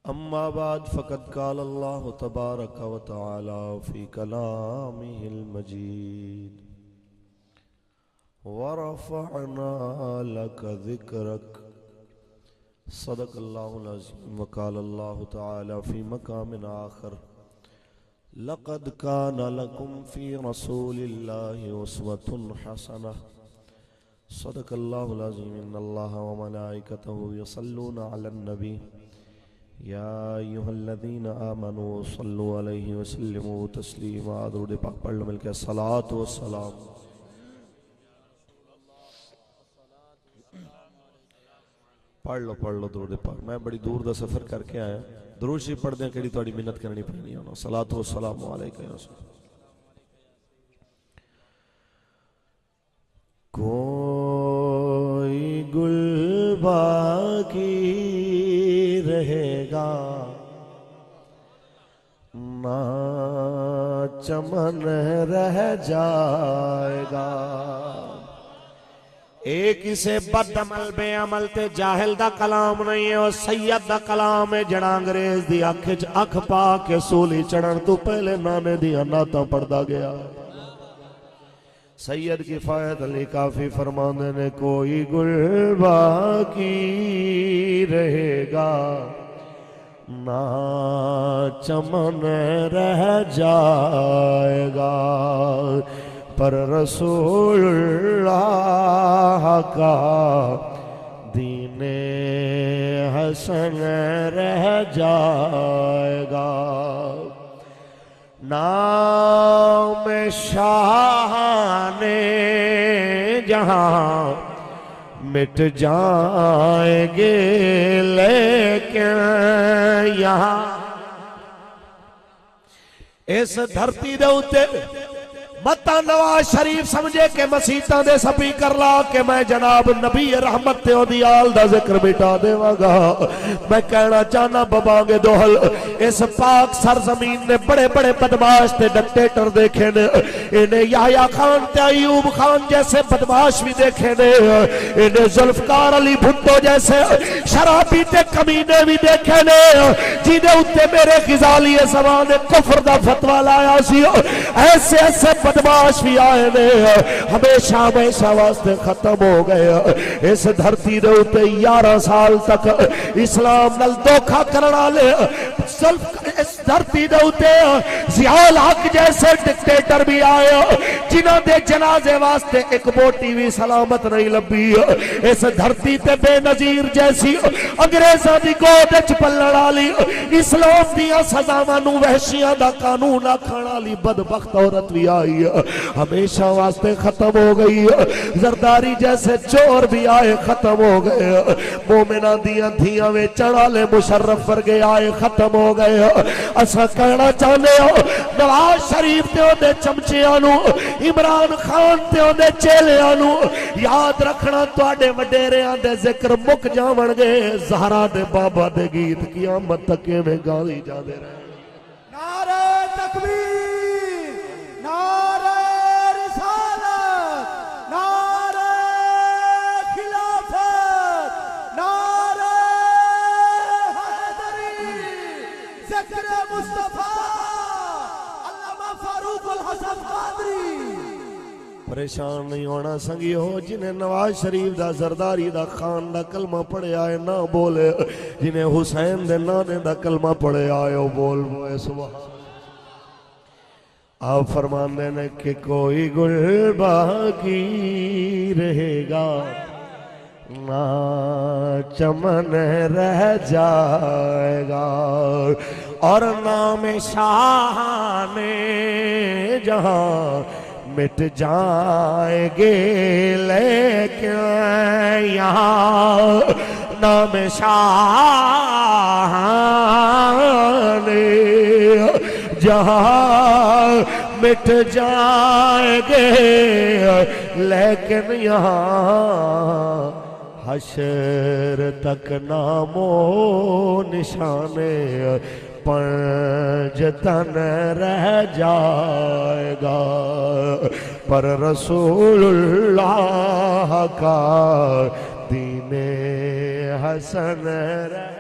अम्मा बाद फ़क़द क़ाल अल्लाहु तबारक व तआला फ़ी कलामिहिल मजीद व रफ़अना लका ज़िक्रक सदक़ल्लाहुल अज़ीम व क़ाल अल्लाहु तआला फ़ी मक़ामिन आख़र लक़द कान लकुम फ़ी रसूलिल्लाहि उस्वतुन हसनह सदक़ल्लाहुल अज़ीम इन्नल्लाहा व मलाइकतहु युसल्लूना अलन नबी या अय्युहल्लज़ीना आमनू सल्लु अलैहि वसल्लिमू तस्लीमा। दुरूद पाक पढ़ लो मिलके सलात व सलाम। पढ़ लो दुरूद पाक। मैं बड़ी दूर दा सफर करके आया, दुरूद शरीफ पढ़दे केड़ी तुहाडी मिन्नत करनी पैनी है। सलात व सलाम अलैका या रसूल। कोई गुल बाकी रहेगा ना चमन रह जाएगा। एक इसे बदअमल बेअमल ते जाहिल दा कलाम नहीं है, और सैयद दा कलाम है जड़ा अंग्रेज दी अख च अख पा के सूली चढ़न तो पहले नाने दी नाता पढ़दा गया। सैयद किफायत अली काफी फरमाने ने कोई गुल बाकी रहेगा ना चमन रह जाएगा, पर रसूलुल्लाह का दीने हसन रह जाएगा। नाम शाहाने जहां मिट जाएंगे लेकिन यहाँ इस धरती दे उत्ते मता नवाज शरीफ समझे के मसीता दे स्पीकर ला के मैं जनाब नबी रहमत ते ओदी आल दा जिक्र बिठा देवांगा। मैं कहना चाहना बबांगे दोहल इस पाक सरजमीन ने बड़े बड़े बदमाश ते डिक्टेटर देखे ने। इन्हें याह्या खान ते अयूब खान जैसे बदमाश भी देखे ने। इन्हें जुल्फकार अली भुट्टो जैसे शराबी ते कमीने भी देखे ने, जिन्हें उत्ते मेरे गिजाली ज़मान ने कुफ्र दा फतवा लाया सी। ऐसे ऐसे बदमाश भी आए ने, हमेशा हमेशा वास्ते खत्म हो गए। इस धरती दे उत्ते 11 साल तक इस्लाम नाल धोखा करने वाले इस धरती दे उत्ते ज़ियाउल हक जैसे डिक्टेटर भी आए, जिन्हां दे जनाजे वास्ते एक बोटी भी सलामत नहीं लभी। इस धरती ते बेनजीर जैसी अंग्रेज़ां दी गोद च पलण वाली इस्लाम दियां सज़ावां नूं वहशियां दा कानून आखण वाली बदबख्त औरत भी आई, हमेशा वास्ते खत्म हो गई। जरदारी जैसे चोर भी आए, खत्म हो गए। मोमिना दियां धियां वेचण वाले मुशर्रफ वर्गे आए, खत्म हो गए। असा कहना चाहते हो नवाज शरीफ ते ओदे चमचियां नूं, इमरान खान ते ओदे चेलियां नूं याद रखना, तुहाडे वडेरियां दे जिक्र मुक जावणगे। ज़हरा दे बाबा दे गीत क़यामत तक में गाई जांदे रहे। नारे तकबीर, नारे रिसालत, नारे खिलाफत, नारे हैदरी, ज़िक्र मुस्तफा, अल्लामा फारूकुल हसन कादरी। परेशान नहीं होना संगियो, जिन्हें नवाज शरीफ दा जरदारी दा खान दा कलमा पढ़िया है ना बोले, जिन्हें हुसैन दे नाने दा कलमा पढ़िया है वो बोल बोए सुभान। आप फरमाते ने कि कोई गुल बाकी रहेगा ना चमन रह जाएगा, और नाम शाहाने जहां मिट जाएंगे लेकिन यहाँ नाम शाहाने जहाँ मिट जाएंगे लेकिन यहाँ हशर तक नामो निशाने पंजतन रह जाएगा, पर रसूलुल्लाह का दीने हसन रह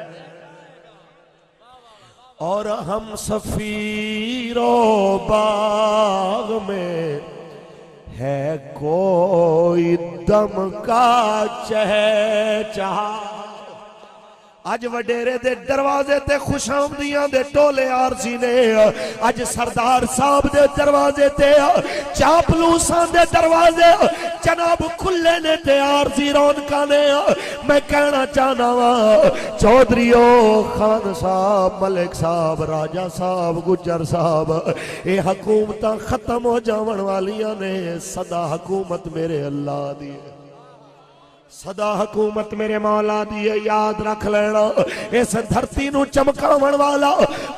और हम सफीरों बाग में है कोई दम का चहचहा। अज वडेरे दे दरवाजे ते खुशामदियां दे टोले आरजी ने, अज सरदार साहब दे दरवाजे ते चापलूसां दे दरवाजे जनाब खुले ने ते आरजी रौनकां ने। मैं कहना चाहना वा चौधरीओ, खान साहब, मलिक साहब, राजा साहब, गुजर साहब, ये हुकूमतां खत्म हो जावन वालियां ने। सदा हुकूमत मेरे अल्लाह दी है, सदा हुकूमत मेरे मौला दी है। याद रख लेना, इस धरती नू चमकावन वाला,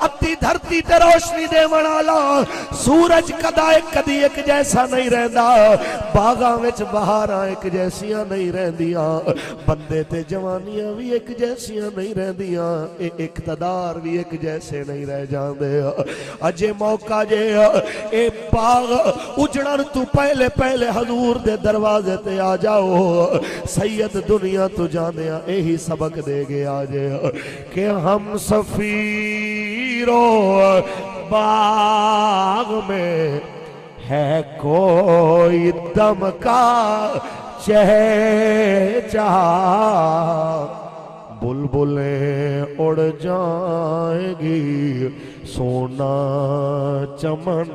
अत्ती धरती ते रोशनी देवन वाला सूरज कदी एक जैसा नहीं रहंदा। बागां विच बहारां एक जैसियां नहीं रहंदियां, बंदे ते जवानियां भी एक जैसियां नहीं रहंदियां, इकतदार भी एक जैसे नहीं रह जांदे। अजे मौका जे ए बाग उजड़न तू पहले पहले हजूर दे दरवाजे ते आ जाओ। सैयद दुनिया तू जाने यही सबक दे गया जे कि हम सफीरों बाग में है कोई दम का चहचहा। बुलबुलें उड़ जाएगी, सोना चमन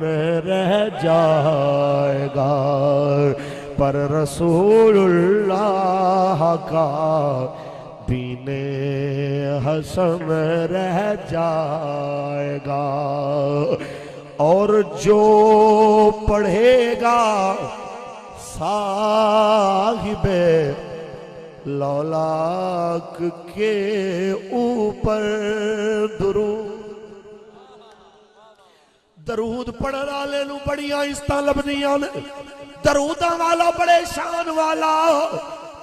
रह जाएगा, पर रसूलुल्लाह का दीने हसन रह जाएगा। और जो पढ़ेगा साहिबे लौलाक के ऊपर दरूद पढ़न वाले नूं बड़ियां इज्जतां लभदियां ने। दरूदां वाला बड़े शान वाला,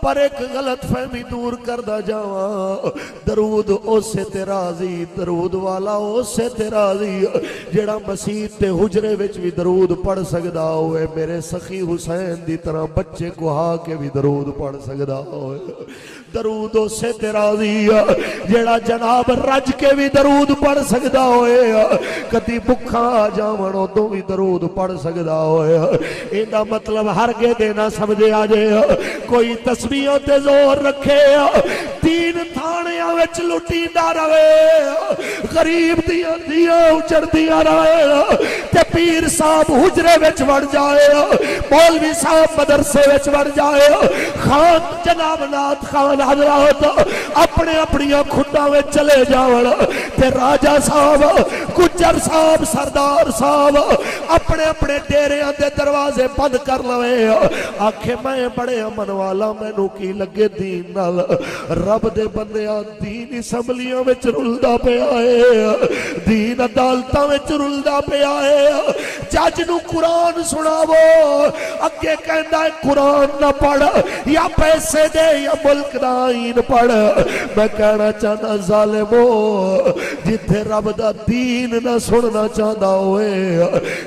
पर एक गलत फहमी दूर करदा जावा। दरूद उसे ते राजी, दरूद वाला उसे ते राजी जेड़ा मसीत ते हुजरे विच भी दरूद पढ़ सकदा होवे, मेरे सखी हुसैन दी तरह बच्चे कुहा के भी दरूद पढ़ सकदा होवे। दरूद उसे ते राजी जेड़ा जनाब रज के भी दरूद पढ़ सकदा होए, कदी भुखा आ जावण उदों भी दरूद पढ़ सकदा होए। इहदा मतलब हर गे देना समझे आ जे कोई तस्बीहों ते जोर रखे, तीन थाणियां विच लुटींदा रहे, गरीब दियां दियां उजड़दियां रहे, ते पीर साहब हुजरे विच वड़ जाए, मौलवी साहब मदरसे विच वड़ जाए, खान जनाब नाथ खान हजरात अपने अपनियां खुदा में चले जावन, ते राजा साहब, गुजर साहब, सरदार साहब अपने अपने डेरियां दे दरवाजे बंद कर लवे। आखे मैं बड़े अमन वाला, मैनू की लगे दीन नाल। रब दे बंदियां दीन असैंबलियां विच रुलदा पिया है, दीन अदालतां विच रुलदा पिया है। जज नू कुरान सुनावो, अगे कहंदा है कुरान ना पढ़, या पैसे दे या मुल्क दा आईन पढ़। मैं कहना चाहना जालिमो, जिथे रब दा दीन ना सुनना चाहता होए,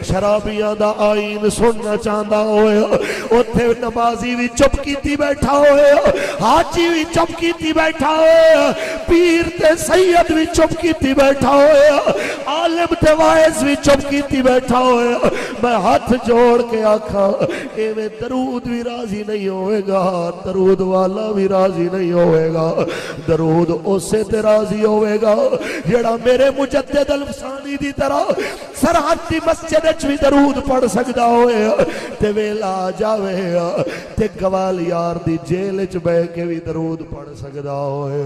शराबियां दा आईन सुनना चाहता होए, उथे नमाजी भी चुप कीती बैठा होए, हाजी भी चुप कीती बैठा होए, पीर ते सैयद भी चुप कीती बैठा होए, आलिम ते वाइज भी चुप कीती बैठा होए। मैं हाथ जोड़ के आखा, एवें दरूद भी राजी नहीं होएगा, दरूद वाला भी राजी नहीं होएगा। दरूद उसे ते राजी होएगा जेड़ा मेरे मुजद्दिद अल-फसानी दी तरह सरहदी मस्जिद विच भी दरूद पढ़ सकदा होए, ते वेला आ जावे ते गवालियार दी जेल विच बैठ के भी दरूद पढ़ सकदा होए।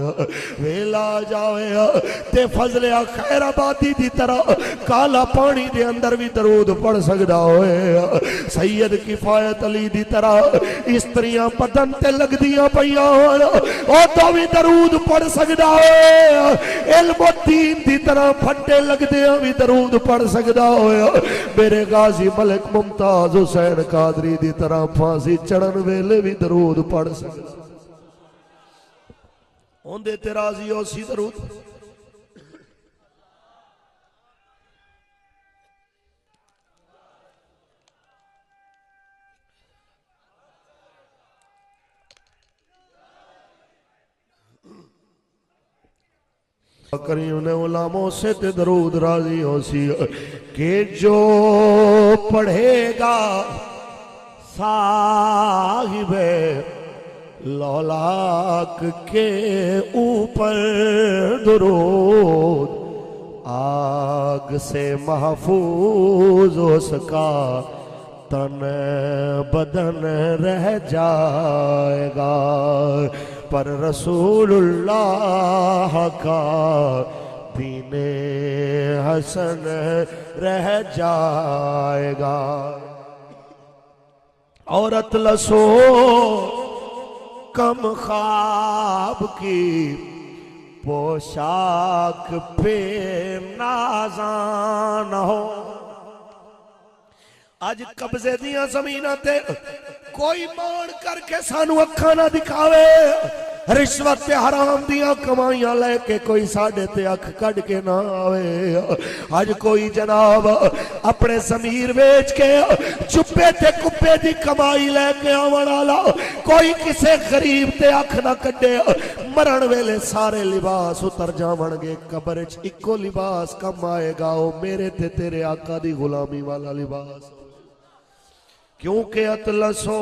वेला आ जावे ते फजले खैराबादी दी तरह काला पानी दे अंदर भी दरूद पढ़ सकदा होए। सैयद किफायत अली दी तरह स्त्रियां बदन ते लगदियां पईयां होण, ओ तो भी दरूद पढ़ सकदा होए। इल्म दीन दी तरह फट्टे लगदियां भी दरूद पढ़ सकदा होए। मेरे गाजी मलिक मुमताज हुसैन कादरी दी तरह फांसी चढ़न वेले भी दरूद पढ़ सकदा। ओंदे ते राजी हो सी दरूद। करीम ने उलामों से ते दरूद राजी हो सी कि जो पढ़ेगा साहिबे लौलाक के ऊपर दुरूद आग से महफूज उसका तन बदन रह जाएगा, पर रसूलुल्लाह का दीने हसन रह जाएगा। औरत लसो कम ख्वाब की पोशाक पे नाज़ान हो। अज कब्जे दिया जमीन ते कोई मान करके सानू अखा ना दिखावे, रिश्वत ते हराम दिया कमाइयां लेके कोई साडे ते अख कढ़ के ना आवे। अज कोई जनाब अपने जमीर बेच के चुप्पे ते कुप्पे दी कमाई लेके आवन वाला कोई किसे गरीब ते अख ना कढ़े। मरण वेले सारे लिबास उतर जावणगे, कब्र च इक्को लिबास कम आएगा, ओ मेरे ते तेरे आका दी गुलामी वाला लिबास। क्योंकि अतलसो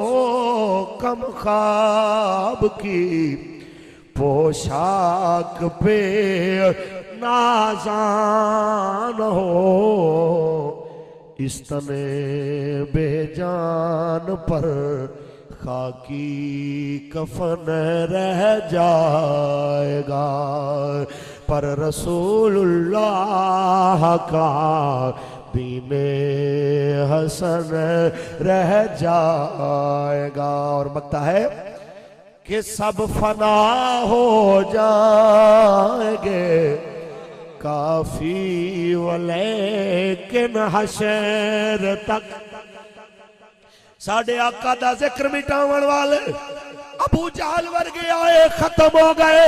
कम ख्वाब की पोशाक पे नाज़ान हो, इस तने बेजान पर खाकी कफन रह जाएगा, पर रसूलुल्लाह का दीने हसन रह जाएगा। और बता है कि सब फना हो जाएंगे काफी वलेकिन हशर तक। साडे आका दा जिक्र मिटावन वाले अबू जहल वर्गे आए खत्म हो गए,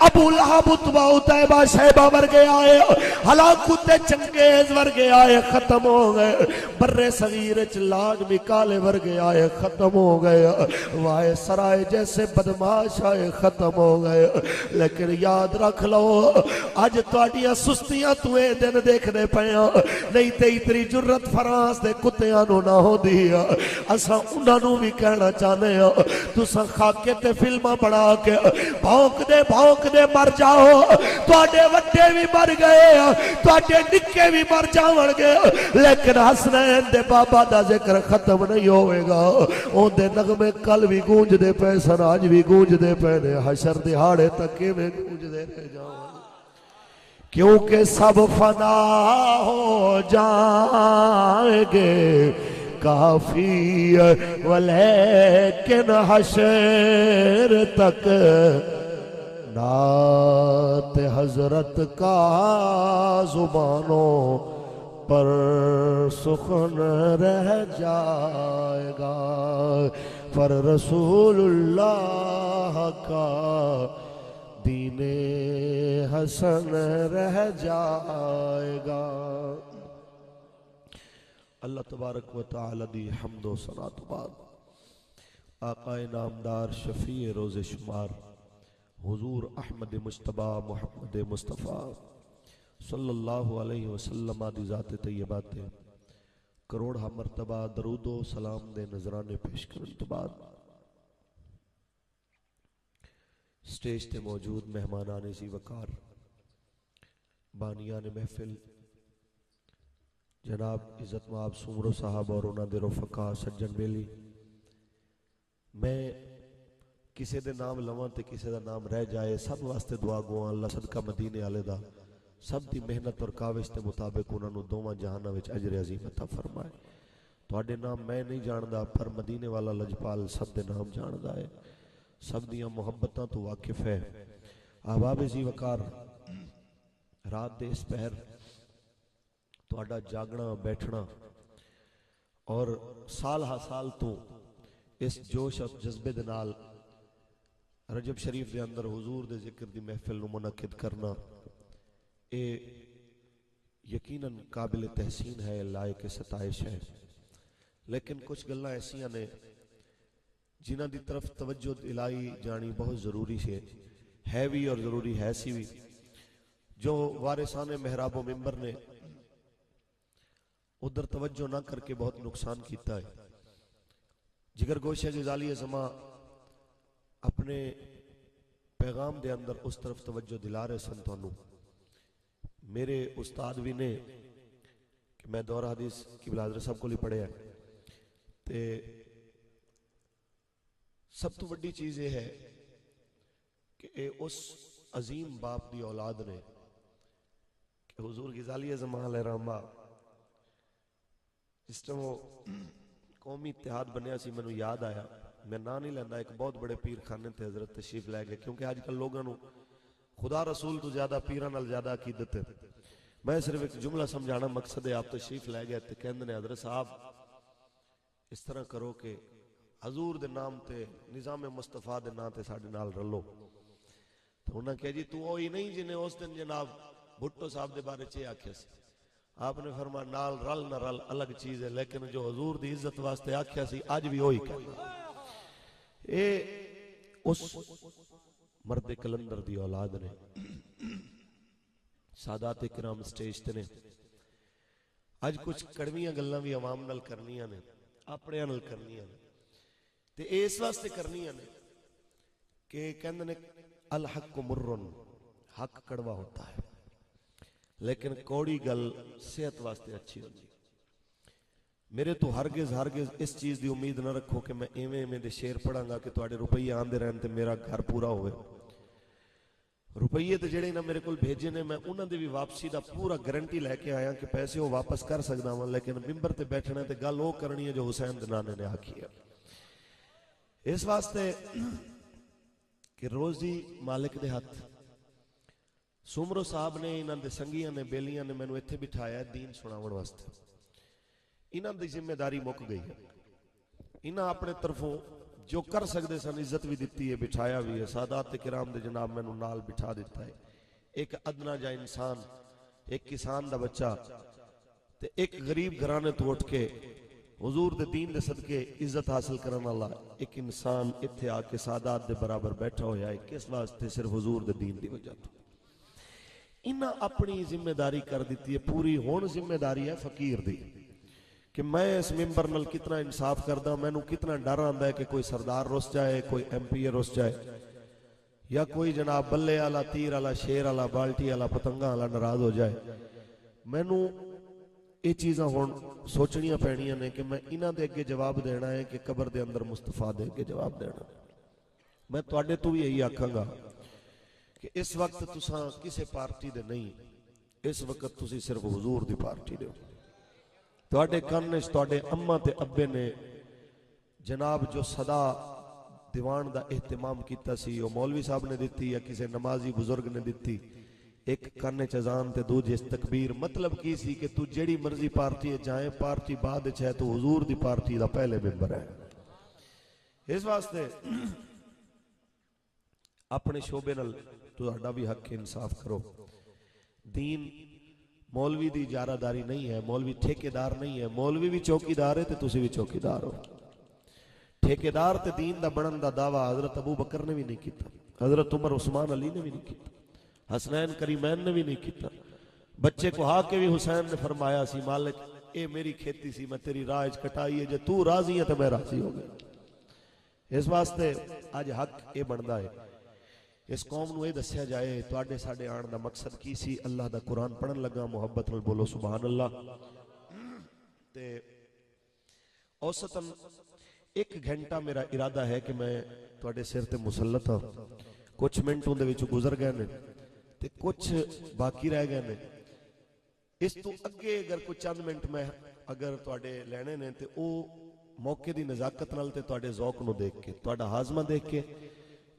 अबू लहब उतबा उतैबा शैबा वर्गे आए, हलाकुत चंगेज वर्गे आए खत्म हो गए, बर्रे सगीर च लाज मिकाले वर्गे आए खत्म हो गए, वाए सराय जैसे बदमाश आए खत्म हो गए। लेकिन याद रख लो अज तुहाडियां सुस्तियां तू ए दिन देखने पया, नहीं ते इतनी जुर्रत फ्रांस दे कुत्तियां नूं ना होंदी। असां उन्हां नूं भी कहना चाहते हैं तुसां खाके ते फिल्मां बना के भौंक दे मर जाओ, तुहाडे वड्डे भी मर गए, तुहाडे निक्के भी मर जावणगे, लेकिन हसनैन दे बाबा दा जिक्र खत्म नहीं होवेगा। ओंदे नगमे कल भी गूंजदे पे सन, अज भी गूंजदे पे ने, हशर दिहाड़े तक किवें गूंजदे रह जावन। क्योंकि सब फना हो जाएंगे काफी वलेकिन हशर तक नात हजरत का जुबानों पर सुखन रह जाएगा, पर रसूलुल्लाह का दीने हसन रह जाएगा। अल्लाह तबारक व तआला दी हम्दो सना तो बाद आकाए नामदार शफी रोज़े शुमार हुजूर अहमद मुश्तबा मुहम्मद मुस्तफ़ा सल्लल्लाहु अलैहि वसल्लम दी ज़ात तैयबा ते करोड़ मरतबा दरूदो सलाम दे नजराने पेश करन तो बाद स्टेज ते मौजूद मेहमानाने सी वकार बानियाने महफिल जनाब इज़्ज़त माब सुमरो साहब और उन्होंने रफका सज्जन बेली, मैं किसी दे नाम लवां ते किसी दा नाम रह जाए सब वास्ते दुआ गुआ अल्लाह सदका मदीने आले दा सब दी मेहनत और काविश के मुताबिक उन्होंने दोवां जहाना विच अजर अजीम अता फरमाए। तुहाडे नाम मैं नहीं जानदा पर मदीने वाला लजपाल सब दे नाम जानदा है, सब दियां मुहब्बतां तो वाकिफ है। अहबाब जी वकार रात दे इस पहर तुहाडा जागना बैठना और साल हा साल तो इस जोश और जज्बे दे नाल रजब शरीफ के अंदर हुजूर दे जिक्र दी महफिल नूं मुनक्किद करना ए यकीनन काबिल तहसीन है, लायक सताइश है। लेकिन कुछ गल्लां ऐसियां ने जिन्हां दी तरफ तवज्जो दिलाई जानी बहुत जरूरी है भी और जरूरी है सी भी। जो वारिसान मेहराबो मिंबर ने उधर तवज्जो ना करके बहुत नुकसान किया है। जिगर गोशा ग़ज़ाली ज़मा अपने पैगाम के अंदर उस तरफ तवज्जो दिला रहे सन। थानू मेरे उस्ताद भी ने कि मैं दौरा हदीस की हज़रत साहब को ही पढ़िया ते सब तो वड्डी चीज़ ये है कि ये उस अजीम बाप की औलाद ने कि हुजूर ग़ज़ाली ज़मा अलैहिर्रहमा जिस टाइम वो कौमी इत्तेहाद बनया सी, मैनू याद आया, मैं ना नहीं लैंदा, एक बहुत बड़े पीर खाने ते हजरत तशरीफ लै गए, क्योंकि अजकल लोगों को खुदा रसूल तो ज्यादा पीरां नाल ज्यादा अकीदत है। मैं सिर्फ एक जुमला समझाना मकसद है, आप तशरीफ लै गए तो कहंदे ने हजरत साहब इस तरह करो कि हजूर दे नाम ते निज़ाम मुस्तफा दे नाम ते साडे नाल रलो। तो उन्हें कहा जी तू वही नहीं जिन्हें उस दिन जनाब भुट्टो साहब के बारे च आख्या सी। आपने फरमा नाल रल न रल अलग चीज है, लेकिन जो हजूर की इज्जत वास्ते आख्या सी अज भी वही कहना। ये उस मर्द कलंदर की औलाद ने। सादात इकराम स्टेज ते ने अज कुछ कड़वियां गल्लां भी आवाम नाल करनियां ने, अपने नाल करनियां ने, ते इस वास्ते करनियां ने कि कहंदे ने अल हक मुर्रन, हक कड़वा होता है लेकिन कौड़ी गल सेहत वास्ते अच्छी होती। मेरे तो हरगिज हरगिज इस चीज़ की उम्मीद ना रखो कि मैं इवें इवें दे शेर पढ़ांगा कि तुहाडे रुपये आंदे रहन ते मेरा घर पूरा होवे। रुपये तो जेड़े ना मेरे को भेजे ने, मैं उन्होंने भी वापसी का पूरा गारंटी लैके आया कि पैसे वो वापस कर सकता वा, लेकिन मिंबर ते बैठना तो गल वो करनी है जो हुसैन दे नाने ने आखी है। इस वास्ते कि रोजी मालिक दे हथ। सुमरो साहब ने इन्हों के संगियां ने बेलियां ने मैनू इत्थे बिठाया दीन सुनावन वास्ते। इन्हों की जिम्मेदारी मुक गई है। इन्होंने अपने तरफों जो कर सकते सन इज्जत भी दी है, बिठाया भी है। सादात किराम दे जनाब मैनू नाल बिठा दिता है। एक अदना जा इंसान, एक किसान का बच्चा ते एक गरीब घराने तो उठ के हुजूर दे दीन दे सदके इज्जत हासिल करने वाला एक इंसान इत्थे आके सादात दे बराबर बैठा होया है। किस वास्ते? सिर्फ हुजूर दे दीन की वजह तो। इन्हें अपनी जिम्मेदारी कर दी है पूरी। हुण जिम्मेदारी है फकीर दी कि मैं इस मिंबर नाल कितना इंसाफ करदा। मैनू कितना डर आंदा है कि कोई सरदार रुस जाए, कोई MP रुस जाए, या कोई जनाब बल्ले वाला, तीर वाला, शेर वाला, बाल्टी वाला, पतंगा वाला नाराज हो जाए। मैनू ये चीज़ां हुण सोचनियां पैणियां ने कि मैं इन्हां दे अगे जवाब देना है कि कबर दे अंदर मुस्तफा दे अगे जवाब देना। मैं तुहाडे तो भी यही आखांगा कि इस वक्त तुसां किसी पार्टी दे नहीं, इस वक्त तुसी सिर्फ हुजूर दी पार्टी दे हो। तुहाडे कन्न च तुहाडे अम्मा ते अब्बे ने जनाब जो सदा दीवान दा एहतमाम किया सी, वो मौलवी साहब ने दिती या किसी नमाजी बुजुर्ग ने दिती। एक कन्न च अजान ते दूजे च तकबीर। मतलब की सी कि तू जेड़ी मर्जी पार्टी जाए, पार्टी बाद च है तो हुजूर दी पार्टी दा पहले मेंबर है। इस वास्ते अपने शोबे नाल तुहाडा भी हक इंसाफ करो। दीन मौलवी दी इजारादारी नहीं है, मौलवी ठेकेदार नहीं है। मौलवी भी चौकीदार है तो तुसी भी चौकीदार हो। ठेकेदार ते दीन दा बनन दा दावा हजरत अबू बकर ने भी नहीं किया, हजरत उमर उस्मान अली ने भी नहीं किया, हसनैन करीमैन ने भी नहीं किया। बच्चे को हा के भी हुसैन ने फरमाया सी, मालिक ये मेरी खेती सी, मैं तेरी राज कटाई है, जे तू राजी है तो मैं राजी हो गया। इस वास्ते अज हक ये बनता है इस कौम नूं दस्या जाए तुहाडे साडे आण दा मकसद की सी। अल्लाह दा कुरान पढ़न लगा, मुहब्बत नाल बोलो सुभान अल्लाह। ते औसतन 1 घंटा मेरा इरादा है कि मैं तुहाडे सिर ते मुसल्लत हाँ। कुछ मिनट उहदे विच गुजर गए ने ते कुछ बाकी रह गए ने। इस तो अगे अगर कुछ चंद मिनट मैं अगर तुहाडे लैणे ने ते ओह मौके दी नज़ाकत नाल ते तुहाडे ज़ौक नूं देख के, तुहाडा हाजमा देख के,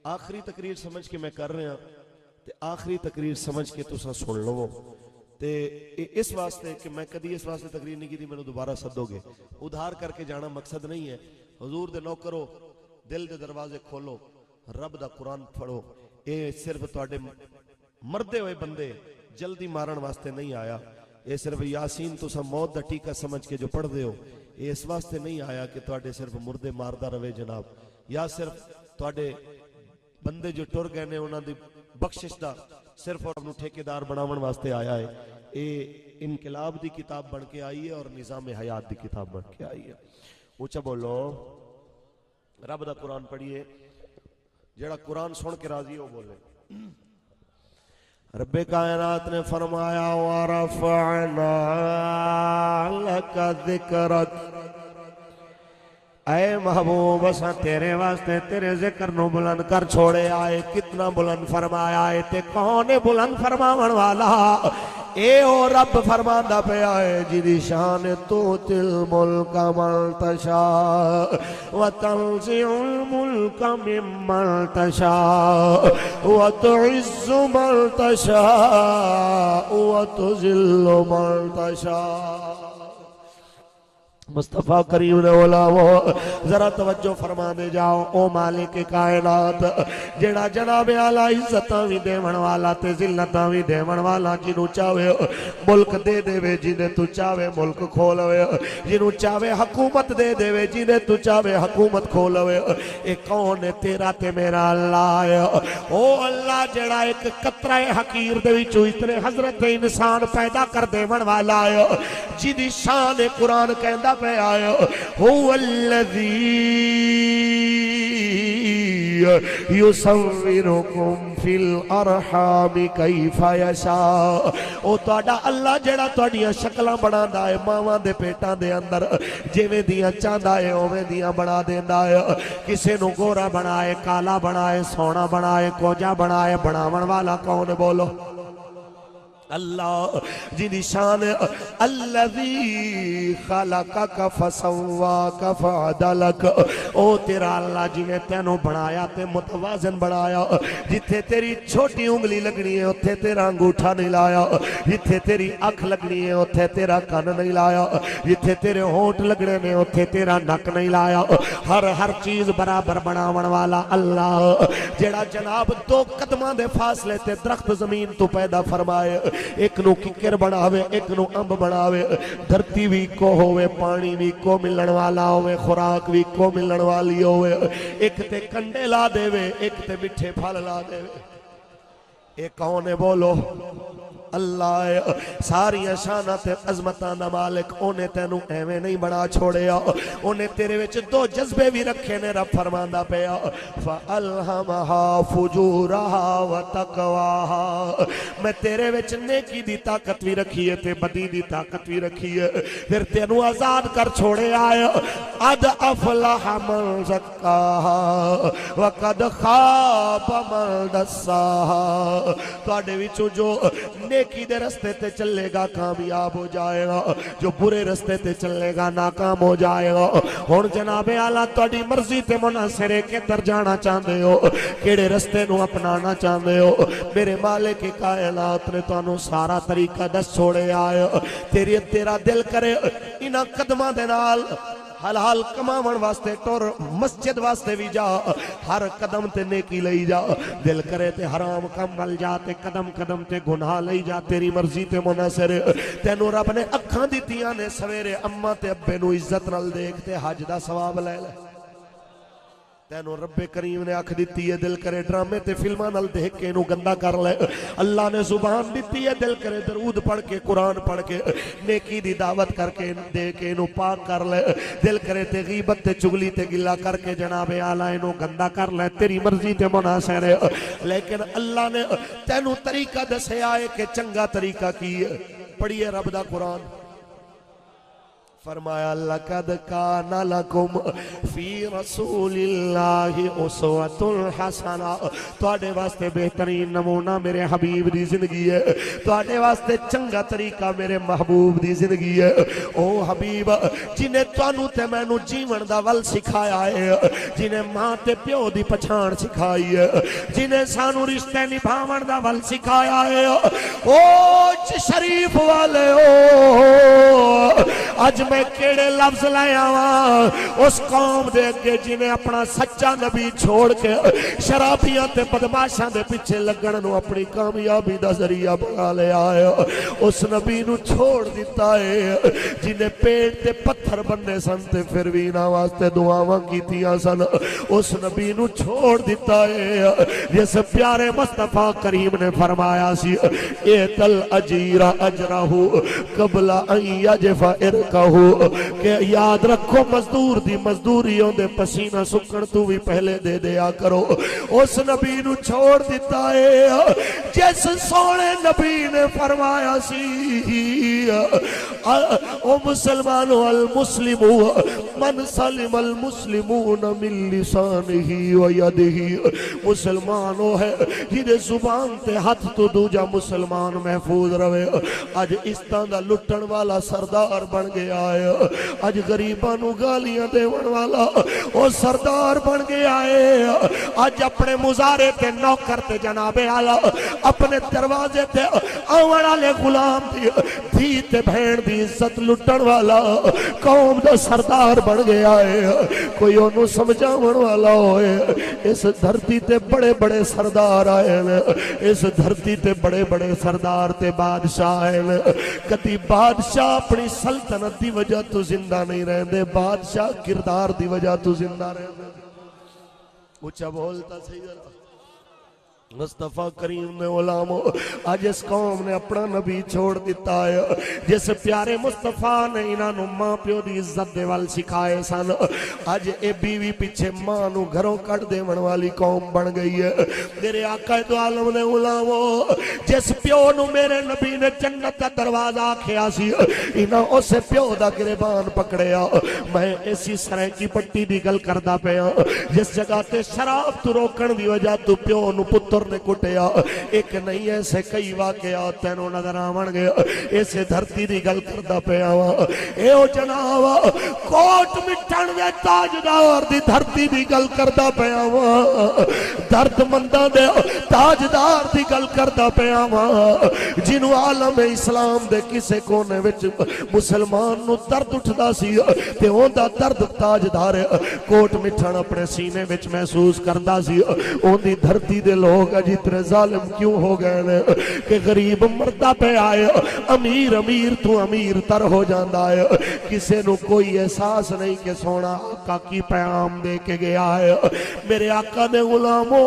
आखिरी तकरीर समझ के मैं कर रहा ते आखिरी तकरीर समझ के तुसां सुन लवो। ते इस वास्ते कि मैं कदी इस वास्ते तकरीर नहीं की मैनूं दोबारा सदोगे, उधार करके जाना मकसद नहीं है। हुजूर दे नौकरो, दिल दे दरवाजे खोलो, रब दा कुरान पढ़ो। ये सिर्फ तुहाडे मरदे हुए बंदे जल्दी मारन वास्ते नहीं आया। ये सिर्फ यासीन तुसां मौत दा टीका समझ के जो पढ़दे हो, ये इस वास्ते नहीं आया कि तुहाडे सिर्फ मुर्दे मारदा रवे जनाब, या सिर्फ तुहाडे बंदे जो टुर गए ने उन्हां दी बख्शिश दा सिर्फ और ठेकेदार बनावन वास्ते आया है। ये इनकलाब दी किताब बन के आई है और निज़ाम हयात दी किताब बन के आई है। ऊंचा बोलो रब दा कुरान पढ़िए, जेड़ा कुरान सुन के राजी हो बोले। रब्बे कायनात ने फरमाया वरफ़अना लका ज़िक्रक, ऐ महबूब असां तेरे वास्ते तेरे जिक्र नु बुलंद कर छोड़े आए। कितना बुलंद फरमाया है ते कौन है बुलंद फरमावन वाला? ए ओ रब फरमांदा पिया है जिदी शान तू तिल मुल्क मन तशा व तंज़िउल मुल्क मिम्मन तशा व तुइज़्ज़ु मन तशा व तुज़िल्लु मन तशा। मुस्तफ़ा करीम ने बोला वो जरा तवज्जो फरमा दे जाओ। ओ मालिक कायनात जेड़ा जनाबे आला इज्जतां भी देवन वाला ते जिल्लतां भी देवन वाला, जिन्हों चाहे मुल्क दे देवे, जिन्हें तू चाहे मुल्क खोलवे, जिन्हों चाहे हुकूमत दे देवे, जिन्हें तू चाहे हुकूमत खोलवे। ए कौन है? तेरा ते मेरा अल्लाह है। ओ अल्लाह जेड़ा एक कतरा हकीर दे विचों इतने हजरत इंसान पैदा कर देवन वाला है, जिदी शान कुरान कहंदा आयो हुवल्लज़ी युसव्विरुकुम फिल अरहाम कैफा यशा। ओ तुहाडा अल्लाह जेड़ा तुहाडियां शक्लां बनांदा है मावां दे पेटां दे अंदर, जिवें दियां चाहंदा है उवें दियां बना देंदा है। किसे नूं गोरा बनाए, काला बनाए, सोना बनाए, कोजा बनाए, बनावन वाला कौन? बोलो अल्लाह। जिदी शान अल्लज़ी खलक़क फसव्वाक फअदलक। ओ तेरा अल्लाह जिने तेनों बनाया ते मुतवाज़न बनाया। जिथे तेरी छोटी उंगली लगनी है उत्थे तेरा अंगूठा नहीं लाया, जिथे तेरी अख लगनी है उत्थे तेरा कन नहीं लाया, जिथे तेरे होंठ लगने ने उत्थे तेरा नक नहीं लाया। हर चीज बराबर बनावन वाला अल्लाह जेड़ा जनाब दो कदमां दे फासले ते दरख्त जमीन तो पैदा फरमाए, एक नू किकर बनावे, एक नू अंब बनावे। धरती भी को होवे, पानी भी को मिलण वाला होवे, खुराक भी को मिलण वाली होवे। एक ते कंडे ला देवे, एक ते मिठे फल ला देवे। ये कौन है? बोलो अल्लाह। सारिया शाना ते अजमतां दा मालिक, ओने तेनू एवें नहीं बना छोड़िया, ओने तेरे विच दो जज्बे भी रखे ने। रब फरमांदा पिया फअल्हमहा फुजूरहा व तकवाहा, मैं तेरे विच नेकी दी ताकत भी रखी है ते बदी दी ताकत भी रखी है, फिर तेनू आजाद कर छोड़े आए। अद अफलह मन ज़क्काहा व कद खाब मन दस्साहा। तुहाडे विचों जो नेकी दे रस्ते ते चलेगा कामयाब हो जाएगा, जो बुरे रस्ते ते चलेगा नाकाम हो जाएगा। हुण जनाबे आला तुहाडी मर्जी ते मुनासिर है किधर जाना चाहते हो, केड़े रस्ते नू अपनाना चाहते हो। मेरे मालिक कायनात ने तुहानू सारा तरीका दस छोड़े आए। तेरा दिल करे इन्हां कदमां दे नाल हलाल कमावन वास्ते टुर, मस्जिद वास्ते भी जा, हर कदम ते नेकी लई जा। दिल करे ते हराम कम मल जा ते कदम कदम ते गुनाह लई जा। तेरी मर्जी ते मुनासिर। तेनू रब ने अखां दित्तियां ने, सवेरे अम्मा ते अब्बे नू इज्जत नाल देख ते हज दा सवाब ले ले। तेनू रब्बे करीम ने अख दित्ती है, दिल करे ड्रामे ते फिल्मां नाल देख के इनू गंदा कर ले। अल्लाह ने जुबान दित्ती है, दिल करे दरूद पढ़ के, कुरान पढ़ के, नेकी दी दावत करके दे के इनू पाक कर ले। दिल करे ते गीबत ते चुगली ते गिला करके जनाबे आला इनू गंदा कर ले। तेरी मर्जी ते मुनासिर है, लेकिन अल्लाह ने तेनू तरीका दस्या है कि चंगा तरीका की है। पढ़िए रब दा कुरान। फरमाया लक़द काना लकुम फी रसूलिल्लाहि उसवतुल हसना। तुहाडे वास्ते बेहतरीन नमूना मेरे हबीब दी जिंदगी है, तुहाडे वास्ते चंगा तरीका मेरे महबूब दी जिंदगी है। ओ हबीब जिन्हें तुहानू ते मैनू जीवन दा वल सिखाया है, जिन्हें मां ते प्यो दी पछाण सिखाई है, जिन्हें सानू रिश्ते निभावन दा वल सिखाया है। ओ शरीफ वाले ओ अज मैं केड़े लफ्ज ले आवां उस कौम दे अगे जिन्हें अपना सच्चा नबी छोड़ के शराबियां ते बदमाशां दे पिछे लगन नूं अपनी कामयाबी दा जरिया बना लिया है। उस नबी नूं छोड़ दिता है जिन्हें पेट ते पत्थर बनने सन ते फिर भी इन्हां वास्ते दुआवां कीतियां सन। उस नबी नूं छोड़ दिता है जिस प्यारे मुस्तफा करीम ने फरमाया सी ए तल अजीरा अजराहू कबला अन यजफा इरकहू के याद रखो मजदूर दी मजदूरी ओंदे पसीना सुकण तू भी पहले दे दिया करो। उस नबी नूं छोड़ दिता है जिस सोने नबी ने फरमाया सी ओ मुसलमानो अल मुस्लिमू मन सलिम अल मुस्लिमून मिन लिसानिही व यदिही। मुसलमान है जिहदे जुबान ते हाथ तो दूजा मुसलमान महफूज रवे। अज इस्तां दा लुटण वाला सरदार बन गया है। अज गरीबां नूं गालियां देवण वाला ओ सरदार बन गया है। अज अपने मुजारे ते नौकर ते जनाबे आला अपने दरवाजे ते आवन वाले गुलाम दी धी ते भैन दी इज्जत लुटण वाला कौम दा सरदार बन गया है। कोई ओनू समझावन वाला होए। इस धरती ते बड़े बड़े सरदार आए ने। इस धरती ते बड़े बड़े सरदार ते बादशाह आए ने। कदी बादशाह अपनी सल्तनत दी वजह तो जिंदा नहीं रहंदे, बादशाह किरदार दी वजह तो जिंदा रहंदे। ऊंचा बोलता सही जरा। मुस्तफा करीम ने उलामो आज इस कौम ने अपना नबी छोड़ दिता है। जिस प्यारे मुस्तफा ने इन्हों मां प्यो की इज्जत दे वाल सिखाए सन। अज ए बीवी पिछे मां नू घरों कट देवन वाली कौम बन गई है। मेरे आका दो आलम ने उलामो जिस प्यो नू मेरे नबी ने जन्नत का दरवाजा आखिया सी इन्हां उस प्यो दा गिरबान पकड़िया। मैं इसी सराय की पट्टी की गल करदा पिया जिस जगह ते शराब तू रोकण की वजह तू प्यो नू पुत्र ने कुटिया। एक नहीं ऐसे कई वाकया तेनों नजर आवन गया। इसे धरती की गल करदा पिया वा। ए जनाब कोट मिटण दे ताजदार दी धरती की गल करदा पिया वा। दर्दमंदा दे ताजदार की गल करदा पिया वा। जिन्हों आलम इस्लाम दे किसे कोने विच मुसलमान नू दर्द उठदा सी ते ओंदा दर्द ताजदार कोट मिठण अपने सीने विच महसूस करदा सी। ओंदी धरती दे लोग अज इतने जालिम क्यों हो गए ने कि गरीब मरदा पे आए अमीर अमीर तू अमीर तर हो जाता है। किसी को कोई एहसास नहीं कि सोना आका की पैगाम दे के गया है। मेरे आका ने गुलामो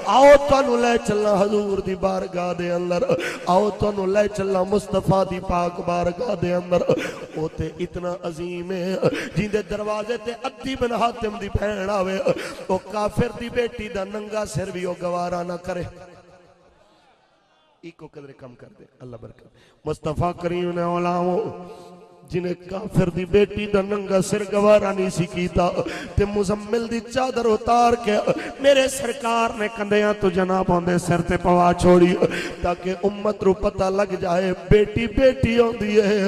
आओ तुहानू ले चलना हजूर दी बारगाह दे अंदर। आओ तुहानू ले चलना मुस्तफा दी पाक बारगाह दे अंदर। ओ ते इतना अजीम है जिंदे दरवाजे ते अद्दी बिन हातिम दी भैन आवे ओ काफिर दी बेटी दा नंगा सिर भी गवारा ना करे। इको कदरे कम कर दे अल्लाह बरकत। मुस्तफा करीम ने उलामो जिन्हें काफिर दी बेटी दा नंगा सिर गवारा नहीं सी कीता ते मुजम्मिल दी चादर उतार के मेरे सरकार ने कंधियां तो जनाब आंदे सिर ते पवा छोड़ी ताकि उम्मत रू पता लग जाए बेटी बेटी आंदी है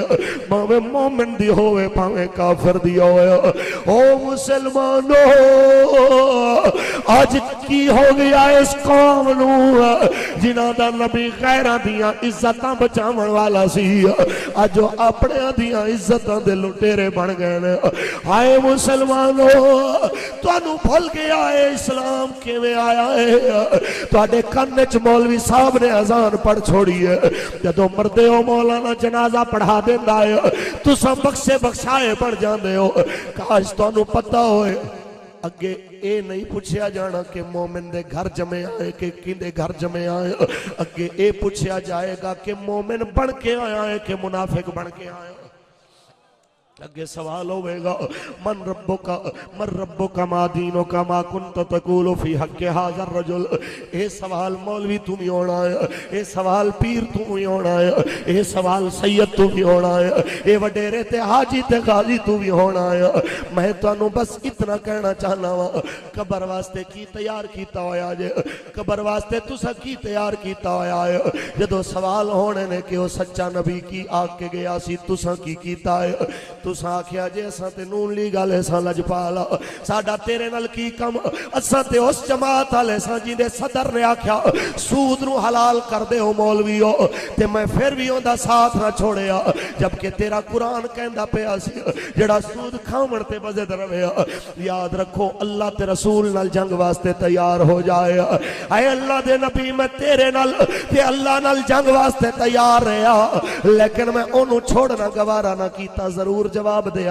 भावे मोमिन दी होवे भावे काफिर दी होवे। ओ मुसलमानो आज की हो गया इस कौम नू जिन्हां दा नबी गैरां दियां इज्जतां बचावन वाला सी अज अपने दियां इज्जतां दे लुटेरे बन गए ने। हाय मुसलमानो तुहानू भुल गया है इस्लाम किवें आया है। तुहाडे कान विच मौलवी साहब ने अजान पढ़ छोड़ी है। जदों मरदे हो मौलाना जनाजा पढ़ा देंदा है तुसां बख्शे बख्शाए बन जांदे हो। काश तुहानू पता होए अगे ये नहीं पूछया जाना कि मोमिन दे घर जमे आए कि किंदे घर जमे आए। अगे ये पूछया जाएगा कि मोमिन बन के आया है कि मुनाफिक बन के आया। अगे सवाल होगा मन रब्बो का मा दीनो का मा कुंत तकूलु फी हक़्क़ि हाज़र रजुल। ये सवाल मौलवी तुम ही होना है, ये सवाल पीर तुम ही होना है, ये सवाल सैयद तुम ही होना है, ये वडेरे ते हाजी ते गाजी तुम ही होना है। मैं तुहानू बस इतना कहना चाहना वा कबर वास्ते की तैयार किया होया जे। कबर वास्ते तुसा की तैयार किया होया है। जदों सवाल होने ने कि वो सच्चा नबी की आके गया सी तुसा की कीता है। तुसां आखिया जे असां ते नून ली गल असां लजपाल साडा तेरे नाल की कम असां ते उस जमात वाले सां जिंदे सदर ने आख्या सूद नू हलाल कर दे हो मौलवीओ ते मैं फिर भी उहदा साथ ना छोड़िया जबकि तेरा कुरान कहंदा पिया सी जेड़ा सूद खावण ते बजद रवे याद रखो अल्लाह ते रसूल नाल जंग वास्ते तैयार हो जाए आए अल्लाह दे नबी मैं तेरे नाल ते अल्लाह नाल जंग वास्ते तैयार रहा लेकिन मैं ओनू छोड़ना गवारा ना कीता जरूर जवाब दे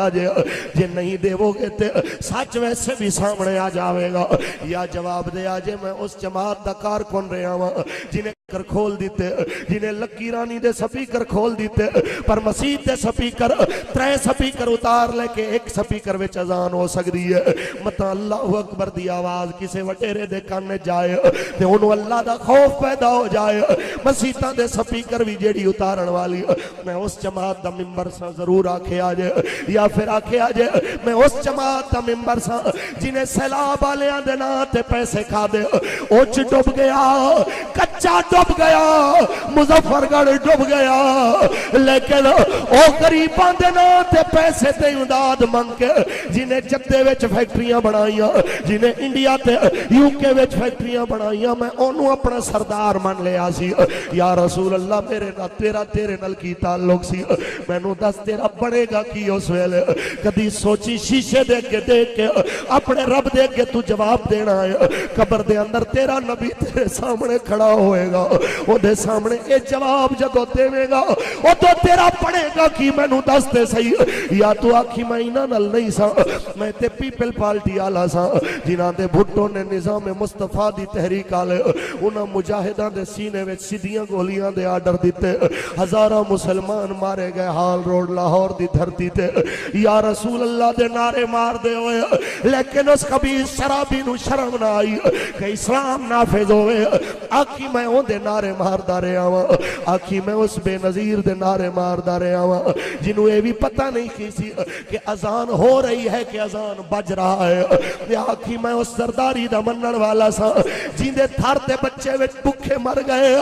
जे नहीं देवोगे ते सच वैसे भी सामने आ जाएगा या जवाब दे जे मैं उस जमात दा कारकुन रहा वा जिन्हें कर खोल दीते जिन्हें लकी रानी दे स्पीकर खोल दीते पर मसीह दे स्पीकर 3 स्पीकर उतार लेके एक स्पीकर विच अजान हो सकती है मत अल्लाह अकबर दी आवाज किसी वटेरे दे कान जाए ते ओनू अल्लाह दा खौफ पैदा हो जाए मसीतां दे स्पीकर भी जेड़ी उतारन वाली मैं उस जमात दा मिंबर सा जरूर आखे आज या फिर आखे आज मैं उस जमात दा मिंबर सा जिन्हें सैलाब वालियां दे नां ते पैसे खा दे ओच डुब गया कच्चा डुब गया मुजफ्फरगढ़ डुब गया लेकिन ओ गरीबां दे नां ते पैसे ते इमदाद मंग के जिन्हें जद्दे विच फैक्ट्रियां बनाईयां जिन्हें इंडिया ते यूके विच फैक्ट्रियां बनाईयां मैं ओनू अपना सरदार मान लिया सी या रसूल अल्लाह मेरे नाल तेरा तेरे नाल की ताल्लुक सी मैनू दस तेरा बनेगा की उस वेले कदी सोची शीशे दे अगे देख के अपने रब दे अगे तू जवाब देना है कब्र दे अंदर तेरा नबी तेरे सामने खड़ा होएगा ओदे सामने ये जवाब जदों देवेगा उदों तेरा बनेगा की मैनू दस दे सही या तू आखी मैं इन्हां नाल नहीं सा मैं ते पीपल पार्टी वाला सा जिन्हां दे भुट्टो ने निजाम मुस्तफा दी तहरीक आले उन्हां मुजाहिदां दे सीने विच सीधियां गोलियां दे आर्डर दिते हजारां मुसलमान मारे गए हाल रोड लाहौर दी धरती ते या रसूल अल्लाह दे नारे मार दे होए लेकिन उस खबीस शराबी नू शर्म ना आई कि इस्लाम नाफिज होवे आखी मैं ओंदे नारे मारदा रहा वा आखी मैं उस बेनजीर दे नारे मारदा रहा वा जिन्हों ये भी पता नहीं की सी कि अजान हो रही है कि अजान बज रहा है आखी मैं उस सरदारी दा मनण वाला सा जिंदे थर ते बच्चे विच भुखे मर गए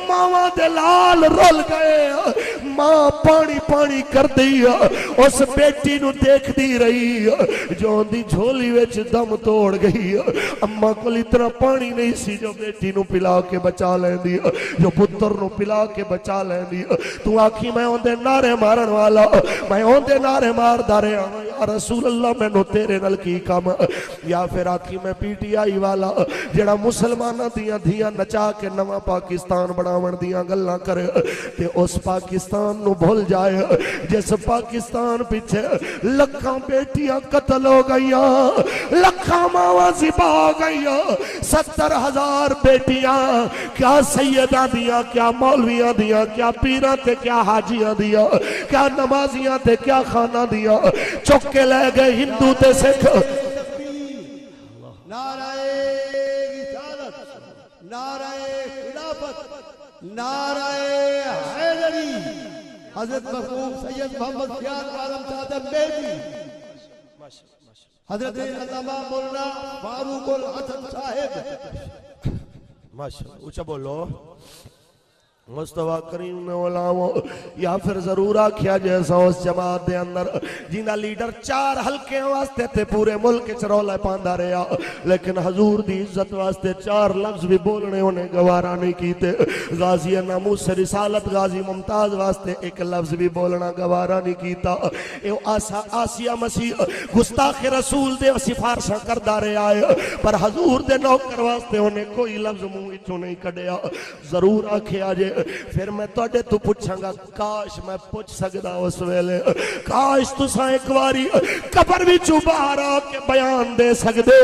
मावां दे लाल रुल गए मां पानी पानी कर दी उस बेटी नू देखदी रही जो दी झोली विच दम तोड़ गई अम्मा कोल इतना पानी नहीं सी जो बेटी नू पिला के बचा लेंदी जो पुत्र नू पिला के बचा लेंदी तू आखी मैं ओंदे नारे मारन वाला मैं ओंदे नारे मारदा रहा या रसूल अल्लाह मैनू तेरे नाल की काम या फिर आखी मैं पीटीआई वाला जेड़ा मुसलमानां दियां धियां नचा के नवा पाकिस्तान बनावन दियां गल्लां करे ते उस पाकिस्तान नू भुल जाए जिस पाकिस्तान पिछे लखां बेटियां कतल हो गईयां लखां मावां ज़िबा हो गईयां 70,000 बेटियां क्या सैयदा दियां क्या मौलवियां दियां क्या पीरां ते क्या हाजियां दियां क्या नमाजियां ते क्या खाना दियां चुक के ले गए हिंदू ते सिख नाराए रिसालत नाराए खिलाफत नाराए हैदरी हजरत मखदूम सैयद मोहम्मद सियाद आलम साहब बेदी हजरत अल्लामा मौलाना फारूकुल हसन साहिब माशाअल्लाह ऊंचा बोलो मुस्तफा करीम ने ओलाओ या फिर जरूर आख्या जैसा उस जमात दे अंदर जिन्ना लीडर 4 हल्के वास्ते ते पूरे मुल्क च रौला पांदा रहा लेकिन हजूर दी इज्जत वास्ते 4 लफ्ज भी बोलने उन्हें गवारा नहीं कीते गाजी नामूस से रिसालत गाजी मुमताज वास्ते एक लफ्ज भी बोलना गवारा नहीं कीता ए आसिया मसीह गुस्ताख रसूल दे सिफारिशां करदा रहा है पर हजूर दे नौकर वास्ते उन्हें कोई लफ्ज मुंह विचों नहीं कढ़िया जरूर आख्या जे फिर मैं तुहाडे तो पूछांगा काश मैं पूछ सकदा उस वेले काश तुसां एक बारी कब्र विचों बाहर आके बयान दे सकदे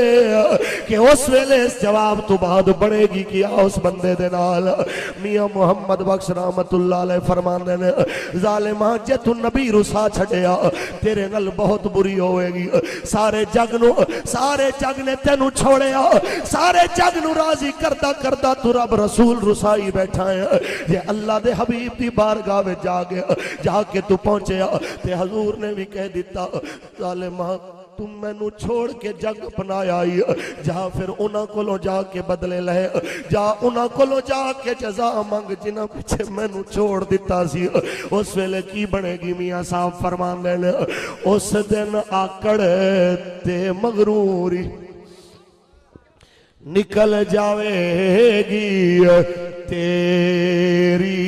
कि उस वेले इस जवाब तो बाद बनेगी क्या उस बंदे दे नाल मियां मुहम्मद बख्श रहमतुल्लाह अलैह फरमांदे ने जालिमा जे तू नबी रुसा छड़िया तेरे नाल बहुत बुरी होएगी सारे जग ने तेनू छोड़िया सारे जग नू राजी करदा करदा तू रब रसूल रुसाई बैठा है जे अल्लाह दे हबीब दी बारगाह में जाके तू पहुंचे ते हजूर ने भी कह दिता जालिमा तू मैनू छोड़ के जग बनाया ही, जा फिर उन्हां कोलों जाके बदले ले, जा उन्हां कोलों जाके जजा मंग जिन्हां पिछे मैनू छोड़ दिता सी। उस वेले की बनेगी? मियां साहब फरमांदे ने उस दिन आकड़ ते मगरूरी निकल जावेगी तेरी,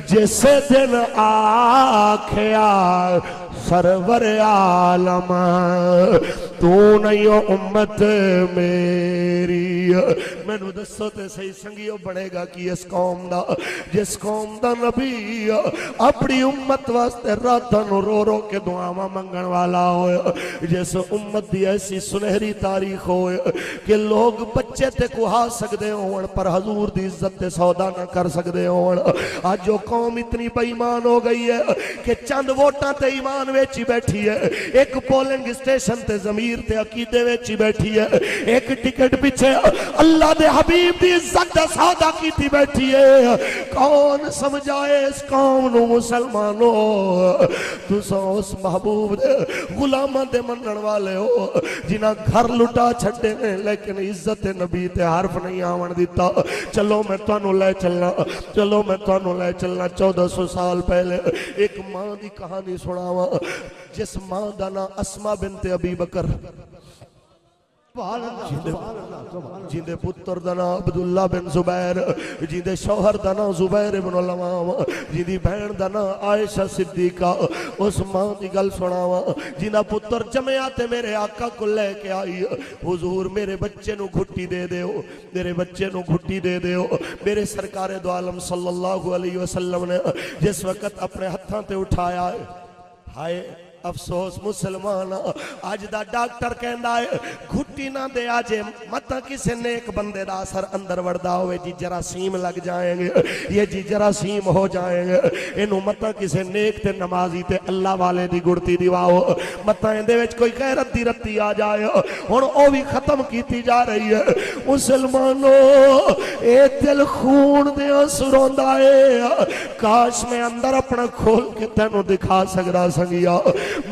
जिस दिन आखिया सरवर आलम तू नहीं उम्मत मेरी। मैनू दसो ते सही संगियो बनेगा कि इस कौम दा, जिस कौम दा नबी अपनी उम्मत वास्ते रातां नूं रो रो के दुआवां मंगण वाला होए, जिस उम्मत दी ऐसी सुनहरी तारीख होए कि लोग बच्चे ते कुहा सकदे होण पर हजूर दी इज्जत ते सौदा ना कर सकदे होण। अज जो कौम इतनी बेईमान हो गई है कि चंद वोटां ते ईमान वेच ही बैठी है, एक पोलिंग स्टेशन ते जमीर ते अकीदे वेच ही बैठी है, एक टिकट पीछे अल्लाह दे हबीब दी इज्जत दा सौदा कीती बैठी है। कौन समझाए इस कौम नू मुसलमानो, तुसां उस महबूब दे गुलामां दे मनण वाले हो जिन्हां घर लुटा छड्डे ने लेकिन इज्जत नबी ते हरफ नहीं आवन दिता। चलो मैं तुहानू ले चलना, चलो मैं तुहानू ले चलना 1400 साल पहले एक मां दी कहानी सुनावा, जिस मां दा नाम अस्मा बिनते अबी बकर, जिंदे पुत्र दा नाम अब्दुल्ला बिन जुबैर, जिंदे शौहर दा नाम जुबैर इब्न लवाम, जिंदी बहन दा नाम आयशा सिद्दीका। उस मां दी गल सुनावा जिंदा पुत्र जमया ते मेरे आका को लेके आई, हुजूर मेरे बच्चे नू घुट्टी दे दिओ, मेरे बच्चे नू घुट्टी दे दिओ। मेरे सरकारे दो आलम सल्लल्लाहु अलैहि वसल्लम ने जिस वक्त अपने हत्थां ते उठाया है, हाय अफसोस मुसलमान अज दा डॉक्टर कहंदा है घुट्टी ना दे आजे मत किसी नेक बंदे दा असर अंदर वड़दा होवे जी जरासीम लग जाएंगे, ये जी जरासीम हो जाएंगे, इनू मत किसी नेक ते नमाजी ते अल्लाह वाले दी गुड़ती दिवाओ, मत इहदे विच कोई गैरत दी रत्ती आ जाए। हुण ओ भी खत्म कीती जा रही है। मुसलमानों ए दिल खून दे आंसू रोंदा है, काश मैं अंदर अपना खोल के तैनू दिखा सकदा संगिया।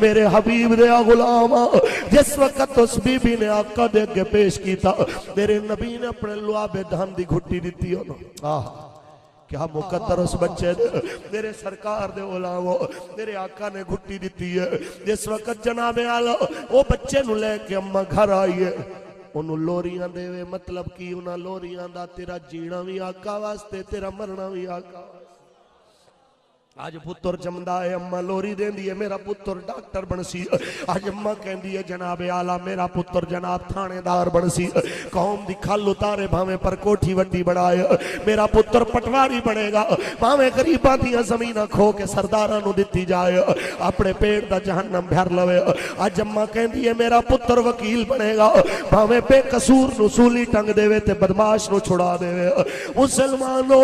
मेरे हबीब दे गुलाम जिस वक्त उस बीबी ने आका दे अगे पेश किया, मेरे नबी ने अपने लुआबे धान दी घुट्टी दी। क्या मुकद्दर उस बच्चे ने, मेरे सरकार दे गुलामो मेरे आका ने घुट्टी दी है। जिस वक्त जनाबे आला वो बच्चे नु लेके अम्मा घर आई है, ओनू लोरियां देवे, मतलब की उन्हां लोरियां दा तेरा जीना भी आका वास्ते, तेरा मरना भी आका। आज पुत्र जमदा है, अम्मा लोरी देंदी है मेरा पुत्र डॉक्टर बनसी। आज अम्मा कहती है जनाबे आला मेरा पुत्र जनाब थानेदार बनसी। कौम दी खल उतारे भावे पर कोठी वड्डी बनाए, मेरा पुत्र पटवारी बनेगा, भावे गरीबां दी जमीनां खो के सरदारां नू दित्ती जाए, अपने पेट दा जहन्नम भर लवे। आज अम्मा कहती है मेरा पुत्र वकील बनेगा, भावे बेकसूर नू सूली टंग देवे ते बदमाश नू छुड़ा देवे। मुसलमानों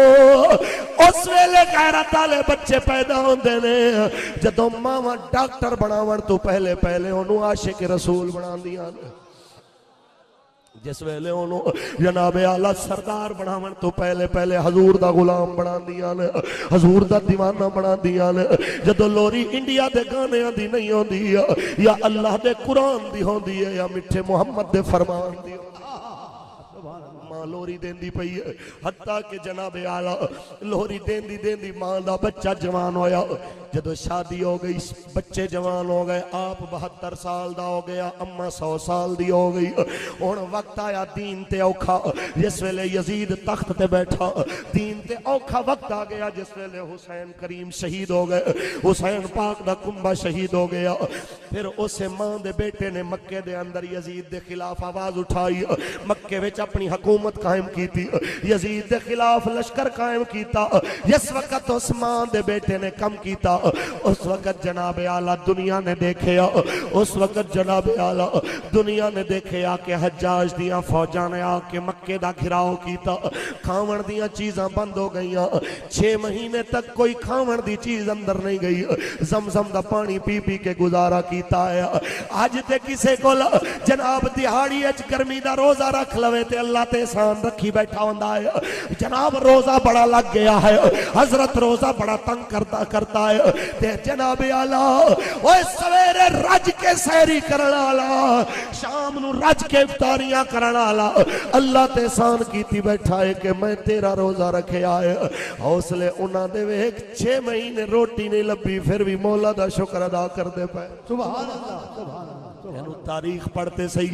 उस वेले गैरत वाले बच्चे पैदा होंदे ने जदों मावां डॉक्टर बनावन तो पहले पहले उन्होंने आशिक रसूल बनांदियां ने, जिस वेले उन्होंने जनाबे आला सरदार बनावन तो पहले पहले हजूर दा गुलाम बनांदियां ने, हजूर दा दीवाना बनांदियां ने। जदों लोरी इंडिया दे गानियां दी नहीं होंदी या अल्लाह दे कुरान दी होंदी है या मिठे मुहम्मद दे फरमान दी मां लोरी देंदी पई है। हत्ता के जनाबे आला लोरी देंदी देंदी मां दा बच्चा जवान होया, जदों शादी हो गई बच्चे जवान हो गए, आप 72 साल दा हो गया, अम्मा 100 साल दी हो गई। हुण वक्त आया दीन ते औखा, जिस वेले यजीद तख्त ते बैठा, दीन ते औखा वक्त आ गया जिस वेले हुसैन करीम शहीद हो गए, हुसैन पाक दा कुंबा शहीद हो गया। फिर उस मां दे बेटे ने मक्के दे अंदर यजीद दे खिलाफ आवाज उठाई, मक्के विच अपनी हुकूमत कायम की, यजीद दे खिलाफ लश्कर कायम किया। जिस वक्त उस मां दे बेटे ने कम किया, उस वक्त जनाबे आला दुनिया ने देखे, उस वक्त जनाबे आला दुनिया ने देखे कि हज्जाज दियां फौजां ने आके मक्के दा घिराव किया, खावन दियां चीज़ां बंद हो गई। 6 महीने तक कोई खावन दी चीज अंदर नहीं गई, जमजम दा पानी पी पी के गुजारा किया है। अज ते किसे को जनाब दिहाड़ी गर्मी दा रोजा रख लवे ते अल्लाह ते एहसान रखी बैठा होंदा है। जनाब रोजा बड़ा लग गया है, हजरत रोजा बड़ा तंग करता है, ते जनाब आला ओए सवेरे रज के सैरी करन वाला शाम नू रज के इफ्तारियां करन वाला अल्लाह ते एहसान कीती बैठा है कि मैं तेरा रोजा रखया है। हौसले उन्हां दे वेख 6 महीने रोटी नहीं लभी फिर भी मौला दा शुक्र अदा करदे पे। सुभान अल्लाह, सुभान अल्लाह। तारीख पढ़ते सही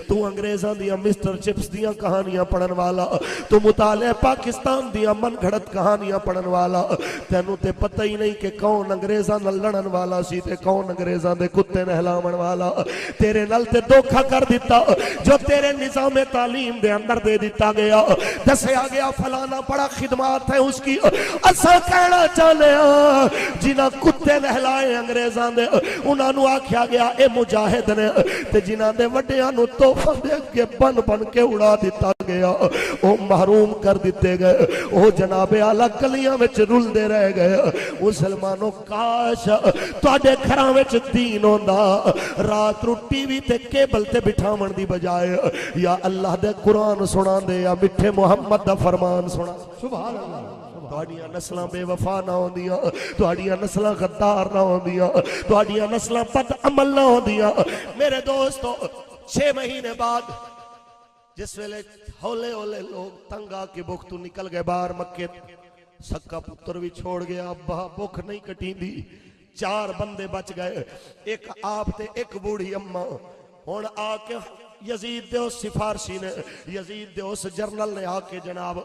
तू अंग्रेजां दियां मिस्टर चिप्स दियां कहानियां पढ़न वाला, तू मुताले पाकिस्तान दियां मन घड़त कहानियां पढ़न वाला, तेनू ते पता ही नहीं कि कौन अंग्रेजां नाल लड़न वाला सी ते कौन अंग्रेजां दे कुत्ते नहलावन वाला। तेरे नाल ते धोखा कर दिता जो तेरे निजाम तालीम दे अंदर दे दिता गया, दसया गया फलाना बड़ा खिदमत है उसकी। असा कहना चाहते हैं जिन्हां कुत्ते नहलाए अंग्रेजां दे उन्हां नू आख्या गया ए मुजाहिद ने ते जिन्हां दे वड्डियां नू तोहफा दे के बन बन के उड़ा दिता गया, ओ महरूम कर दिते गए, ओ जनाबे आला गलियां विच रुलदे रह गए। मुसलमानों काश तुहाडे घरां विच दीन होंदा, रात नू टीवी ते केबल ते बिठावन दी बजाय या अल्लाह दे कुरान सुणांदे या मिठे मुहम्मद दा फरमान सुणा। सुभान अल्लाह। तुहाडियां नस्लां बेवफा ना होंदियां, तुहाडियां नस्लां गद्दार ना होंदियां, तुहाडियां नस्लां बद अमल ना होंदियां। मेरे दोस्तों 6 महीने बाद जिस वेले हौले हौले लोग तंग आके भुख तू निकल गए बाहर मक्के, सक्का पुत्र भी छोड़ गया, अब्बा भुख नहीं कटींदी, 4 बंदे बच गए, एक आप ते एक बूढ़ी अम्मा। हुण आके यजीद दे उस सिफारशी ने, यजीद दे उस जर्नल ने आके जनाब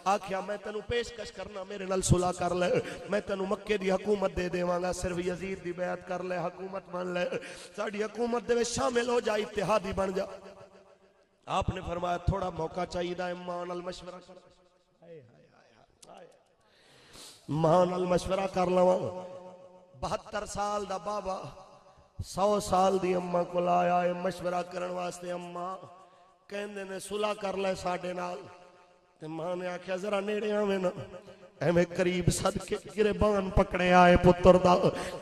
आख्या मैं तेनू पेशकश करना मेरे नाल सुलह कर ले, मैं तेनू मक्के दी हुकूमत दे देवांगा, सिर्फ यजीद दी बैत कर ले, हुकूमत मान ले, साडी हुकूमत दे विच शामिल हो जा, इत्तेहादी बन जा। आपने फरमाया थोड़ा मौका चाहिए, मां नाल मशवरा कर, मां नाल मशवरा कर लवा। 72 साल दा बाबा 100 साल दी अम्मा को आया है मशवरा करने वास्ते। अम्मा कहंदे ने सुलह कर ले साडे नाल, ते मां ने आख्या जरा नेड़े आवे ना, एवें करीब सदके गिरबान पकड़े आए पुत्र दा,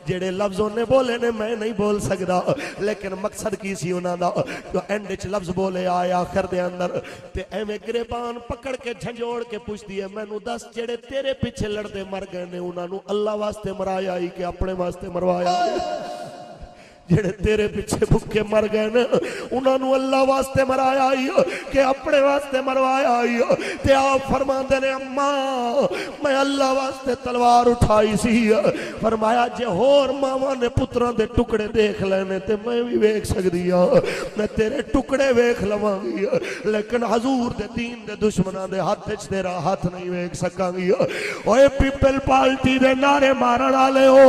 जेड़े लफ्ज उन्हें बोले ने मैं नहीं बोल सकदा, लेकिन मकसद की सी उन्हां दा, जो एंड च लफ्ज बोले आए आखिर दे अंदर, ते एवें गिरबान पकड़ के झंझोड़ के पुछदी है मैनू दस जेड़े तेरे पीछे लड़दे मर गए ने उन्हां नू अल्लाह वास्ते मराया ही कि अपने वास्ते मरवाया? जेड़े तेरे पीछे भुखे मर गए ने उन्होंने अल्लाह वास्ते मराया ही कि अपने वास्ते मरवाया ही? ते आप फरमाते ने अम्मा मैं अल्लाह वास्ते तलवार उठाई सी, फरमाया जे होर मावा ने पुत्रां दे टुकड़े देख लेने ते मैं भी वेख सकदी हां, मैं तेरे टुकड़े वेख लवांगी, लेकिन हजूर दे दीन दे दुश्मनां दे हाथ च तेरा हाथ नहीं वेख सकांगी। ओए पीपल पार्टी दे नारे मारन वाले हो,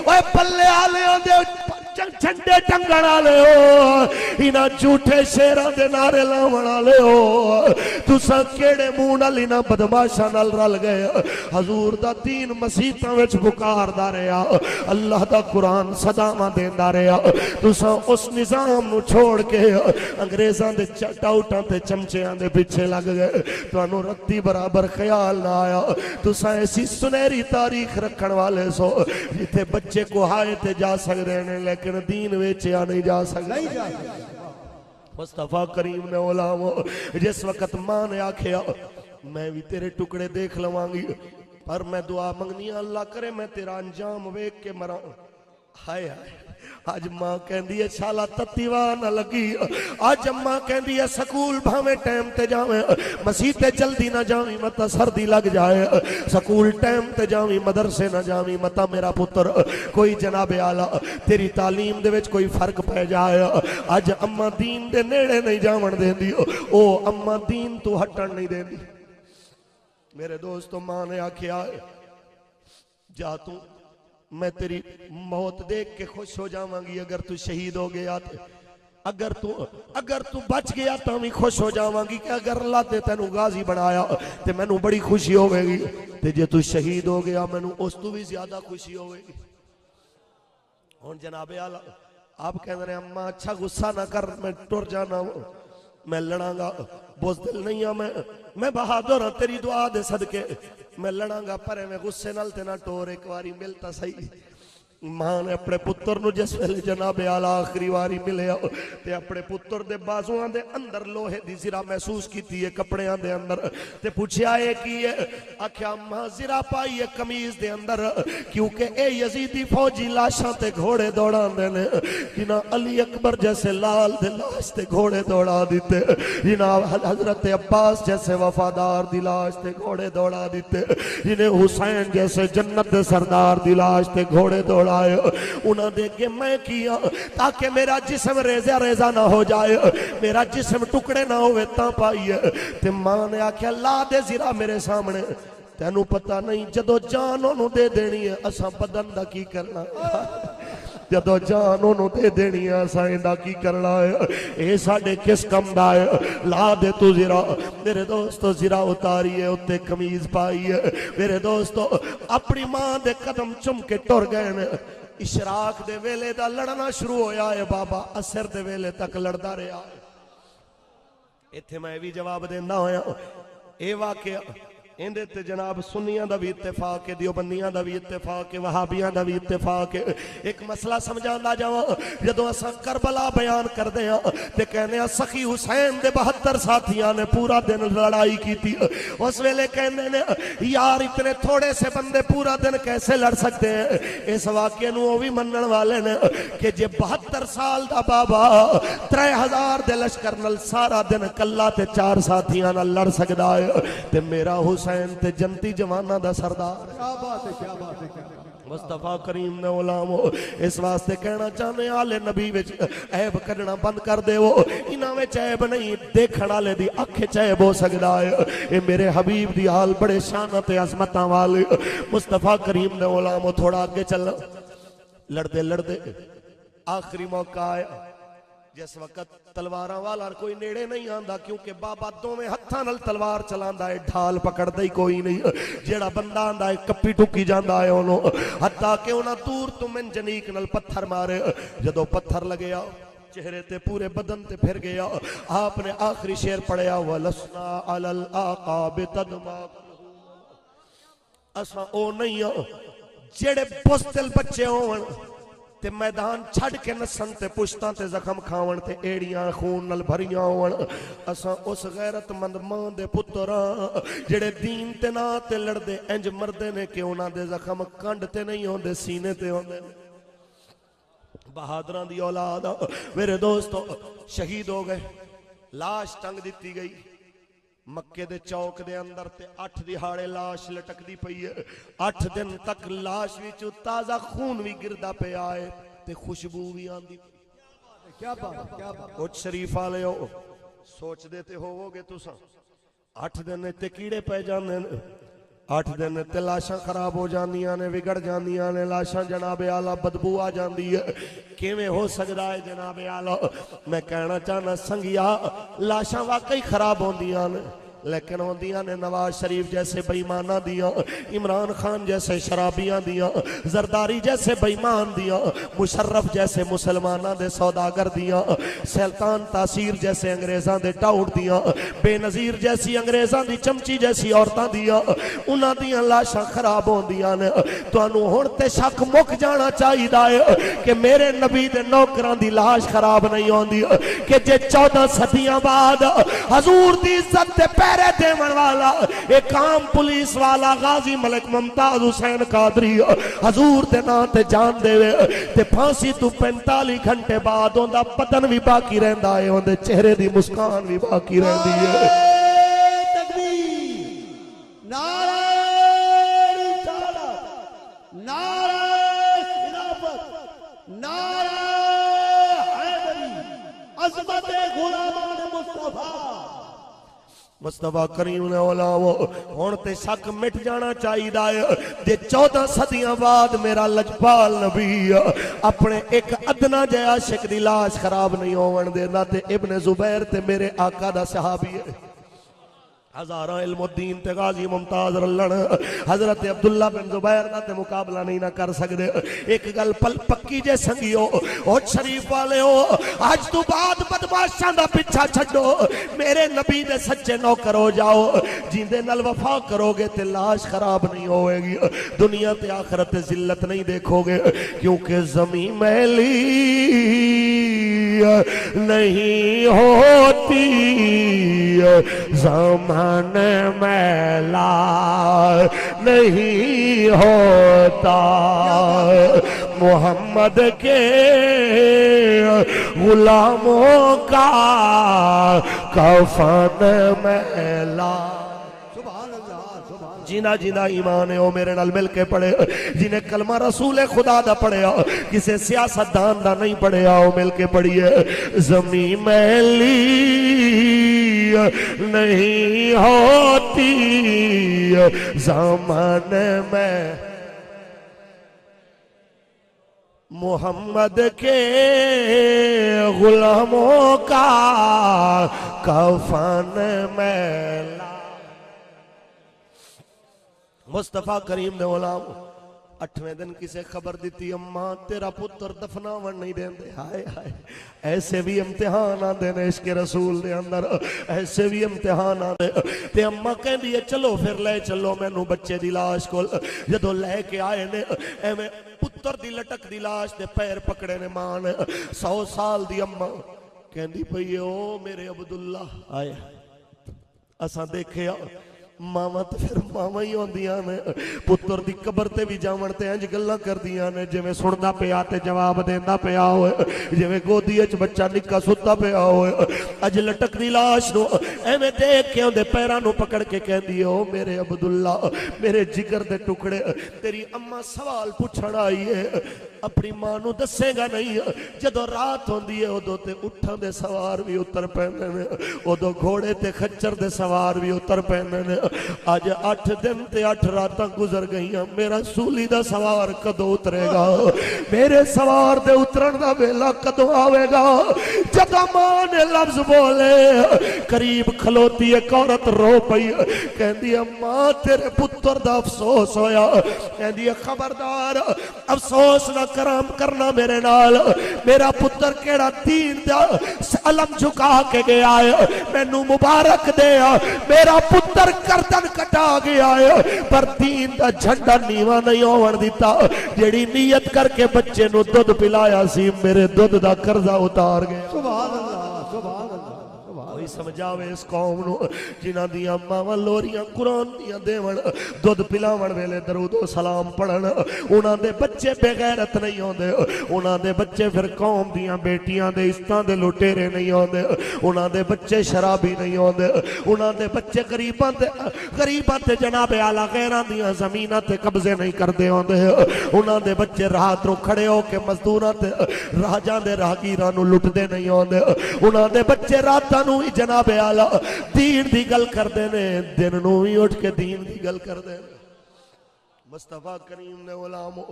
ओए पल्ले वालेआं दे झंडे टंगण वाले हो, इन्हां झूठे शेरां दे नारे लावण वाले हो, तुसां केड़े मुंह नाल इन्हां बदमाशां नाल रल गए? हजूर दा दीन मसीतां विच पुकारदा रहा, अल्लाह दा कुरान सदावां देंदा रहा, तुसां उस निजाम नूं छोड़ के अंग्रेजां दे टाउटां ते चमचियां दे पिछे लग गए, तुहानूं रत्ती बराबर ख्याल ना आया। तुसां ऐसी सुनहरी तारीख रखण वाले सो जिथे बच्चे कुहाए ते जा सकदे ने लेकिन दीन वेचिया नहीं जा सकता। मुस्तफा करीम ने ओलावो जिस वक्त मां ने आखिया मैं भी तेरे टुकड़े देख लवांगी, पर मैं दुआ मंगनी अल्लाह करे मैं तेरा अंजाम वेख के मरा। हाय हाय अज मां कहती है शाला तत्ती वाह न लगी, अज अम्मा कहती है स्कूल भावे टाइम ते जावे मसीह ते जल्दी ना जावी मत सर्दी लग जाए, स्कूल टाइम ते जावी मदरसे ना जावी मत मेरा पुत्र कोई जनाबे आला तेरी तालीम दे विच कोई फर्क पै जाए। अज अम्मा दीन दे नेड़े नहीं जावन देंदी, ओ अम्मा दीन तू हटन नहीं देंदी। मेरे दोस्तों मां ने आखिया जा तू मैं तेरी मौत देख के खुश हो जावांगी, अगर तू शहीद हो गया तो अगर तू बच गया तो भी खुश हो जावांगी कि अगर अल्लाह ने तेनू गाजी बनाया तो मैनू बड़ी खुशी होगी, ते जे तू शहीद हो गया मैनू उस तू भी ज्यादा खुशी होगी। हुण जनाबे आला आप कह रहे अम्मा अच्छा गुस्सा ना कर, मैं टुर जाना मैं लड़ांगा, बुज़दिल नहीं हाँ मैं बहादुर हाँ तेरी दुआ दे सदके मैं लड़ांगा, पर मैं गुस्से नाल ते ना टोर, एक बारी मिलता सही मां ने अपने पुत्र नु जिस वेले जनाब आला आखिरी वारी मिलिया ते अपने पुत्र दे बाजुआं दे अंदर लोहे दी जिरा महसूस कीती है कपड़ियां दे अंदर ते पूछया है की है आख्या मां जिरा पाई है कमीज दे अंदर क्योंकि ए यजीदी फौजी लाशां ते घोड़े दौड़ांदे ने जिना अली अकबर जैसे लाल दे लाश ते घोड़े दौड़ा दिते जिनाब हजरत अब्बास जैसे वफादार दी लाश ते घोड़े दौड़ा दिते जिन्हें हुसैन जैसे जन्नत दे सरदार दी लाश ते घोड़े दौड़ा उन्होंने के मैं किया ताकि मेरा जिस्म रेजा रेजा ना हो जाए मेरा जिस्म टुकड़े ना होवे ता पाई ते मां ने आख्या ला दे जिरा मेरे सामने तेनू पता नहीं जदों जान ओनू दे देनी है असां बदन दा की करना जदों जान ओनू दे देनी है असां इंदा की करना है ए साडे किस कम दा है ला दे तू जिरा मेरे दोस्तों जिरा उतारी है उत्ते कमीज पाई है मेरे दोस्तों अपनी मां दे कदम चुम के टुर गए ने इशराक दे वेले दा लड़ना शुरू होया है बाबा असर दे वेले तक लड़दा रहा इत्थे मैं भी जवाब देंदा होया ए वाकया इंदे ते जनाब सुन्नियां दा भी इत्तेफाक है दियोबंदियां दा भी इत्तेफाक है वहाबियां दा भी इत्तेफाक है एक मसला समझांदा जावां जदों असां करबला बयान करदे हां ते कहने आ सखी हुसैन दे 72 साथियां ने पूरा दिन लड़ाई कीती उस वेले कहंदे ने यार इतने थोड़े से बंदे पूरा दिन कैसे लड़ सकते हैं इस वाकये नूं ओ भी मनण वाले ने कि जे 72 साल दा बाबा 3000 दे लश्कर नाल सारा दिन कल्ला ते 4 साथियां नाल लड़ सकदा है ते मेरा ते जनती जवाना दा सरदार क्या बात है क्या बात है क्या बात है। मुस्तफा करीम ने उलामो इस वास्ते कहना चाहने आले नबी विच ऐब कढना बंद कर देवो इना विच ऐब नहीं देखण वाले दी अख च ऐब हो सकदा है ए मेरे हबीब दी हाल बड़े शान ते अजमतां वाले मुस्तफा करीम ने उलामो थोड़ा आगे चल लड़दे लड़दे आखिरी मौका आया जिस वक्त तलवार वाला कोई नेड़े नहीं आंदा क्योंकि बाबा दोवें हत्थां नाल तलवार चलांदा है ढाल पकड़दा ही कोई नहीं जेड़ा बंदा आंदा है कप्पी टुकी जांदा है ओनू हत्ता कि उन्हां दूर तो मंजनीक नाल पत्थर मारे जदों पत्थर लगया चेहरे ते पूरे बदन ते फिर गया आपने आखिरी शेर पढ़िया वलसना अलल आकाब तदमा असां ओ नहीं जेड़े बुज़दिल बच्चे होवन ते मैदान छड़ के नसन ते पुश्तां ते जख्म खावन ते एड़ियां खून नाल भरियां होवन असां उस गैरतमंद मां दे पुत्तर जेड़े दीन ते ना ते लड़दे इंज मरदे ने कि उन्हां दे जख्म कंड ते नहीं होंदे सीने ते होंदे बहादुरां दी औलाद मेरे दोस्तों शहीद हो गए लाश टंग दित्ती गई मक्के दे चौक दे अंदर ते 8 दिहाड़े लाश लटकदी पई है 8 दिन तक लाश विच ताजा खून भी गिरदा पिया है ते खुशबू भी आंदी क्या बात है क्या बात कुछ शरीफ वाले हो सोचदे ते होवोगे तुसां 8 दिन ते कीड़े पै जांदे ने 8 दिन ते लाशां खराब हो जांदियां ने बिगड़ जांदियां ने लाशां जनाबे आला बदबू आ जांदी है किवें हो सकदा है जनाबे आला मैं कहना चाहना संगिया लाशां वाकई खराब होंदियां ने लेकिन होंदियां ने नवाज शरीफ जैसे बेईमाना दियां इमरान खान जैसे शराबियां दियां जरदारी जैसे बेईमान दियां मुशर्रफ जैसे मुसलमाना दे सौदागर दियां सुल्तान तासीर जैसे अंग्रेज़ां दे टाउट दियां बेनजीर जैसी अंग्रेज़ां दी चमची जैसी औरतां दियां उन्हां दियां लाशां खराब होंदियां ने तुहानू हुण ते शक मुक जाना चाहिदा है कि मेरे नबी दे नौकरां दी लाश खराब नहीं होंदी कि जे 14 सदियां बाद हजूर दी इज्जत ते पैरे देवन वाला एक आम पुलिस वाला गाजी मलिक मुमताज हुसैन कादरी हजूर दे नां ते जान देवे ते फांसी तू 45 घंटे बाद ओंदा बदन भी बाकी रहिंदा है ओंदे चेहरे दी मुस्कान भी बाकी रहिंदी है तकबीर नारे रिसालत नारे खिलाफत नारे हैदरी अज़मत गुलामान मुस्तफा मुस्तफा करीम ने ओलावो हुण ते शक मिट जाना चाहिदा है जे 14 सदियां बाद मेरा लजपाल नबी अपने एक अदना जे आशिक दी लाश खराब नहीं होवन देंदा ते इब्ने जुबैर ते मेरे आका दा सहाबी है हजारा इल्मुद्दीन ते गाजी मुमताज रलन हजरत अब्दुल्ला बिन जुबैर दा ते मुकाबला नहीं ना कर सकदे। एक गल पल पक्की जे संगियो ओ शरीफ वाले हो, आज तो बाद बदमाशां दा पीछा छड्डो, मेरे नबी दे सच्चे नौकर हो जाओ। जिंदे नाल वफा करोगे ते लाश खराब नहीं होएगी, दुनिया ते आखिरत ते जिल्लत नहीं देखोगे, क्योंकि ज़मीं मैली नहीं होती ज़मान मैला नहीं होता। मोहम्मद के गुलामों का कफन मैला। जिना जिना ईमान है वो मेरे नाल मिल के पढ़े, जिन्हें कलमा रसूल खुदा दा पढ़िया, किसी सियासतदान दा नहीं पढ़िया, वो मिल के पढ़िए। ज़मीं मैली नहीं होती ज़मान में मोहम्मद के गुलामों का कफन मैला। मुस्तफा करीम ने गुलाम 8वें दिन किसे खबर दी, अम्मा तेरा पुत्र दफनावन नहीं देंदे। हाय हाय, ऐसे भी इम्तिहान आते ने इश्क रसूल दे अंदर, ऐसे भी इम्तिहान आते। ते अम्मा कहती है चलो फिर ले चलो मैनू बच्चे दी लाश कोल। जदों लैके आए ने एवें पुत्र दी लटक दी लाश दे पैर पकड़े ने मां ने। 100 साल दी अम्मा कहती पई ओ मेरे अब्दुल्ला आए, असां देखिया मावा तो फिर मावा ही होंदियां ने, पुत्र दी कबर ते भी जावन ते इंज गल्लां करदियां ने जिवें सुनदा पिया ते जवाब देंदा पिया होए, जिवें गोदी च बच्चा निक्का सुत्ता पिया होए। अज लटकदी लाश नु एवें देख के उहदे पैरां नु पकड़ के कहंदी ओ मेरे अब्दुल्ला मेरे जिगर दे टुकड़े, तेरी अम्मा सवाल पुछण आई है, अपनी मां नु दसेगा नहीं। जदों रात होंदी है उदों ते उठां दे सवार भी उतर पैंदे ने, उदों घोड़े ते खच्चर दे सवार भी उतर पैंदे ने। अज 8 दिन ते 8 रातां गुजर गईयां, मेरा सूली दा सवार कदों उतरेगा, मेरे सवार दे उतरन दा वेला कदों आवेगा। जदों मां ने लफ्ज बोले करीब खलोती एक औरत रो पई, कहंदी अम्मा तेरे पुत्र दा अफसोस होया। कहंदी खबरदार अफसोस ना करना मेरे नाल, मेरा पुत्र केड़ा दीन दा अलम झुका के गया है, मैनू मुबारक दे। मेरा पुत्र गर्दन कटा गया है पर दीन दा झंडा नीवा नहीं होवन दिता। जेड़ी नीयत करके बच्चे नू दुध पिलाया सी, मेरे दुध दा कर्जा उतार गया। सुभान अल्लाह, सुभान अल्लाह। कोई समझावे इस कौम नू जिन्हां दियां मावां लोरियां कुरान दियां देवन, दुध पिलावन वेले दरूद ओ सलाम पढ़न, उन्हां दे बच्चे बेगैरत नहीं होंदे, उन्हां दे बच्चे फिर कौम दियां बेटियां दे इज्जतां दे लुटेरे नहीं होंदे, उन्हां दे बच्चे शराबी नहीं होंदे, उन्हां दे बच्चे गरीबां ते जनाब आला गैरां दियां ज़मीनां ते कब्जे नहीं करदे होंदे, उन्हां दे बच्चे रात नू खड़े होके मजदूरां ते राजां दे राहगीरां नू लुटदे नहीं होंदे, उन्हां दे बच्चे रातां नू जनाबे आला दीन दी गल करदे ने, दिन नू ही उठ के दीन दी गल करदे ने। मुस्तफा करीम ने गुलामो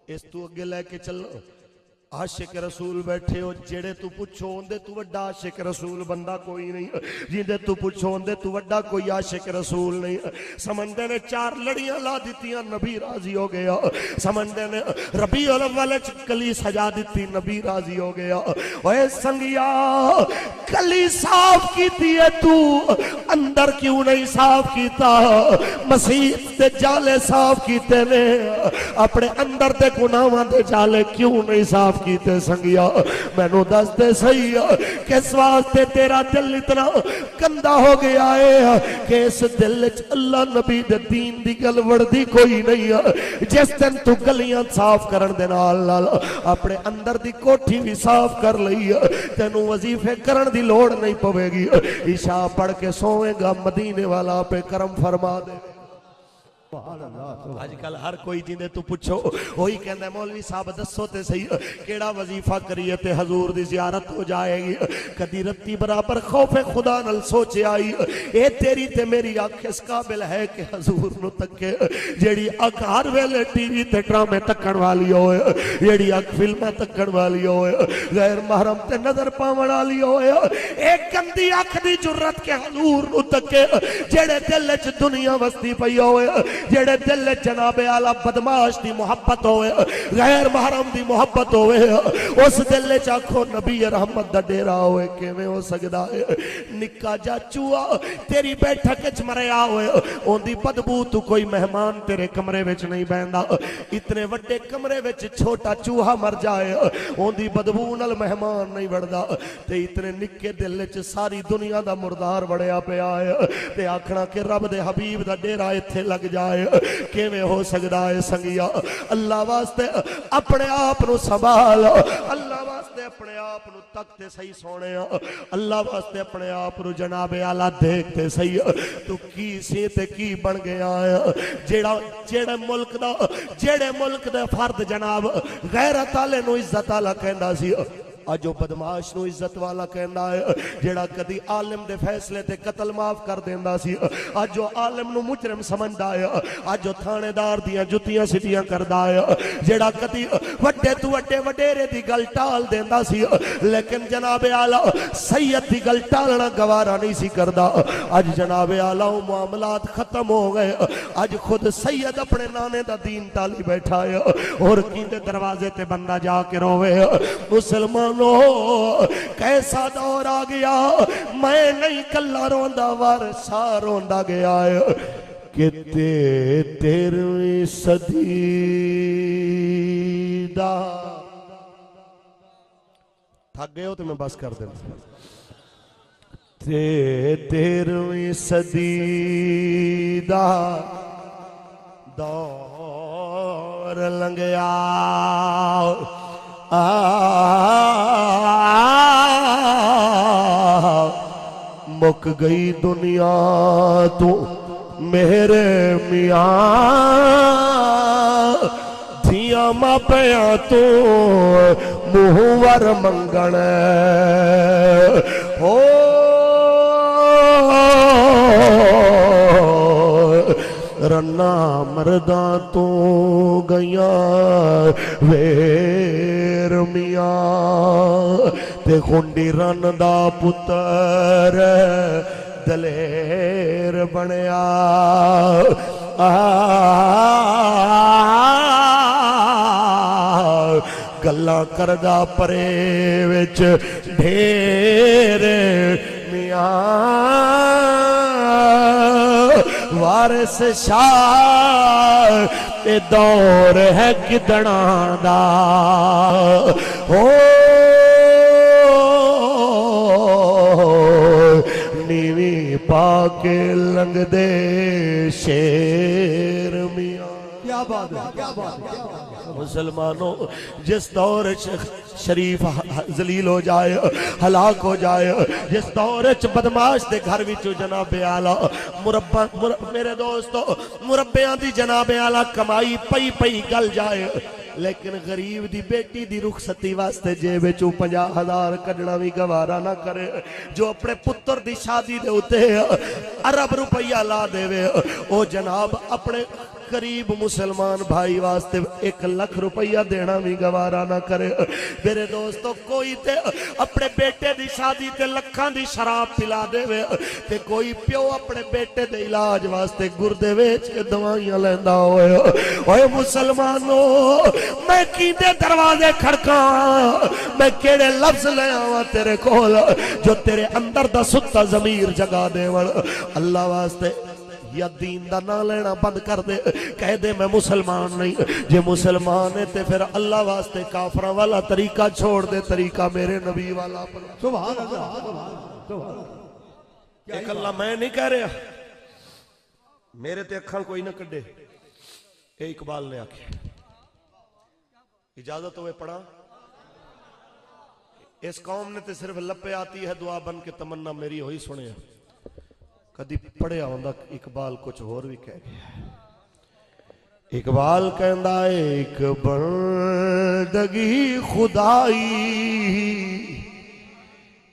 इस तू अगे लेके चलो, आशिक रसूल बैठे हो, जेड़े तू पुछो उंदे तू वड्डा आशिक रसूल बंदा कोई नहीं, जिंदे तू पुछो उंदे तू वड्डा कोई आशिक रसूल नहीं। समझदे ने 4 लड़ियां ला दित्तियां नबी राजी हो गया, समझदे ने रबीउल अव्वल च कली सजा दित्ती नबी राजी हो गया। ओए संगिया कली साफ कीती है तू, अंदर क्यों नहीं साफ कीता? मसीह दे जाले साफ कीते ने, अपने अंदर दे गुनाहां दे जाले क्यों नहीं साफ कीते? संगिया मैनू दस दे सही किस वास्ते तेरा दिल इतना गंदा हो गया है कि इस दिल च अल्लाह नबी दे दीन दी गल वड़दी कोई नहीं है। जिस दिन तू गलियां साफ करन दे नाल नाल अपने अंदर दी कोठी भी साफ कर लई, तेनू वजीफे करन दी लोड़ नहीं पवेगी। इशा पढ़ के सोएगा, मदीने वाला पे करम फरमा दे। सुभान अल्लाह सुभान अजकल हर कोई जिंदे तू पुछो वही कहंदा मौलवी साहब दसो ते सही केड़ा वजीफा करिए ते हजूर दी जियारत हो जाएगी। कदी रत्ती बराबर खौफे खुदा नाल सोचे आई ए तेरी ते मेरी अख इस काबिल है कि हजूर नु तके, जेड़ी अख हर वेले टीवी ते ड्रामे तकण वाली होए, जेड़ी अख फिल्मां तकण वाली होए, गैर महरम ते नजर पावण वाली होए, एक गंदी अख दी जुर्रत के हजूर नु तके, जेड़े दिल च दुनिया वसदी पई होए, जेड़े दिल जनाबे आला बदमाश दी मोहब्बत होवे, गैर महरम दी मोहब्बत होवे, उस दिल च आखो नबी रहमत दा डेरा होवे किवें हो सकदा है। निक्का जा चूहा तेरी बैठक च मरिया होवे, ओंदी बदबू तू कोई मेहमान तेरे कमरे विच नहीं बैठदा, इतने वड्डे कमरे विच छोटा चूहा मर जाए ओंदी बदबू नाल मेहमान नहीं वड़दा, ते इतने निक्के दिल च सारी दुनिया दा मुर्दार वड़िया पिया है, ते आखना कि रब दे हबीब दा डेरा इत्थे लग जाए किवें हो सकदा है। संगिया अल्लाह वास्ते अपने आप नु संभाल, अल्लाह वास्ते अपने आप नु तकते सही सोने, अल्लाह वास्ते अपने आप नु जनाबे आला देखते सही तू की सी ते की बन गया है। जेड़े मुल्क दे फर्द जनाब गैरत आले नु इज्जत आला कहंदा सी, अज बदमाश नु इज्जत वाला कहंदा है। जेड़ा कदी आलिम दे फैसले ते कतल माफ कर देंदा सी, अज आलिम नु मुजरिम समझदा है, अज थानेदार दियां जुतियां सिटियां करदा है। जेड़ा कदी वड्डे तू वड्डे वडेरे दी गल टाल देंदा सी, लेकिन जनाबे आला सैयद दी गल टालना गवारा नहीं सी करदा, अज जनाबे आला मामलात खत्म हो गए, अज खुद सैयद अपने नाने दा दीन टाली बैठा है और किंदे दरवाजे ते बंदा जाके रोवे मुसलमान कैसा दौर आ गया, मैं नहीं कल्ला रोंदा वारसा रोंदा गया है कि 13वीं सदी दा थक गए हो तो मैं बस कर देना। 13वीं सदी दा दौर लंघया, मुक गई दुनिया तू मेरे मियां, धिया मापिया तू मुँह वर मंगण हो, रन्ना मरदा तू गया वेर मियां, ते खुंडी रन दा पुत्र दलेर बनया, गल्लां करदा परे विच ढेर मियां, वारिस शाह ते दौर है किदणा दा हो, नीवी पाके लंघदे शेर मियां। क्या बात है, क्या बात है, क्या बात है। मुसलमानों जिस दौर शरीफ जलील हो जाए, हलाक हो जाए, जिस दौर च बदमाश दे घर विचों जनाबे आला मुरब्बा मेरे दोस्तों मुरब्बियां दी जनाबे आला कमाई पई पई गल जाए, लेकिन गरीब दी बेटी दी रुखसती वास्ते जेब विचों 50,000 कढना भी गवारा ना करे, जो अपने पुत्र दी शादी दे उत्ते अरब रुपया ला देवे, ओ जनाब अपने गरीब मुसलमान भाई वास्ते 1 लाख रुपया देना भी गवारा ना करे। मेरे दोस्तों कोई ते अपने बेटे दी शादी ते लखां दी शराब पिला देवे, ते कोई प्यो अपने बेटे दे इलाज वास्ते गुर्दे वेच के दवाइयां लेंदा होए। ओए मुसलमानों मैं किंदे दरवाजे खड़का, मैं केड़े लफ्ज ले आवां तेरे कोल जो तेरे अंदर दा सुत्ता जमीर जगा देवण। अल्लाह वास्ते या दीन दा ना लेना बंद कर दे, कह दे मैं मुसलमान नहीं, जे मुसलमान है ते फिर अल्लाह वास्ते काफरा वाला तरीका छोड़ दे, तरीका मेरे नबी वाला अपना। सुभान अल्लाह, सुभान अल्लाह। एक अल्लाह मैं नहीं कह रहा, मेरे ते अखां कोई ना कड्डे, ये इकबाल ने आखे। इजाजत हो पढ़ा। इस कौम ने तो सिर्फ लपे आती है दुआ बन के तमन्ना मेरी होई सुने, कदी पढ़िया होंदा इकबाल कुछ होर भी कह गया। इकबाल कहंदा है एक बंदगी खुदाई,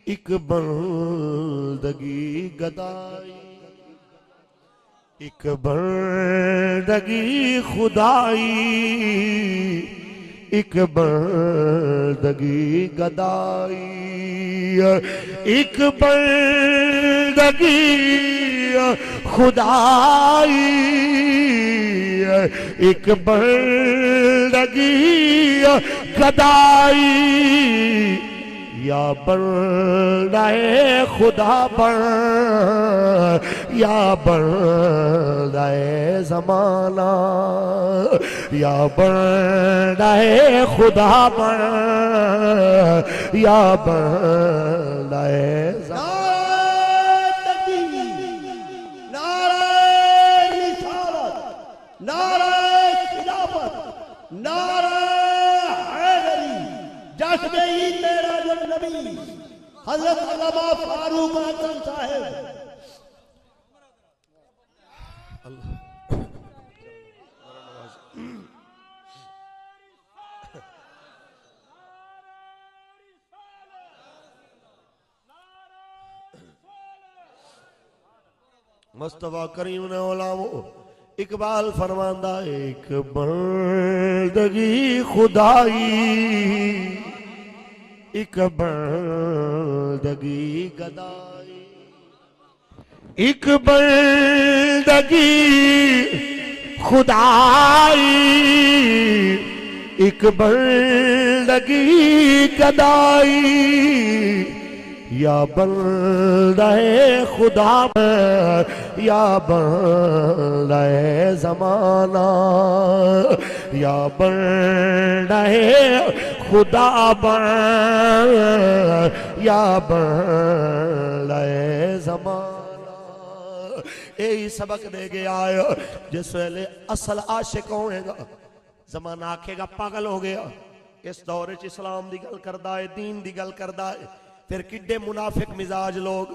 एक बंदगी गदाई, एक बंदगी खुदाई, एक बंदगी गदाई, एक बंदगी खुदाई, एक बंदगी गदाई, या बंदाए खुदा बन, या बंदाए जमाना, या बंदाए खुदा बन, या बंदाए हज़रत अल्लामा फारूक आजम साहब। मुस्तफा करीम ने ओलामो इकबाल फरमांदा एक बंदगी खुदाई, एक बंदगी गदाई, एक बंदगी खुदाई, एक बंदगी गदाई, या बंदाए खुदा या बंदाए जमाना, या बंदाए खुदा बन, या बंदाए जमाना। यही सबक दे गया है जिस वेले असल आशिक होएगा जमाना आखेगा पागल हो गया। इस दौर च इस्लाम दी गल करदा है, दीन दी गल करदा है, फिर किड्डे मुनाफिक मिजाज लोग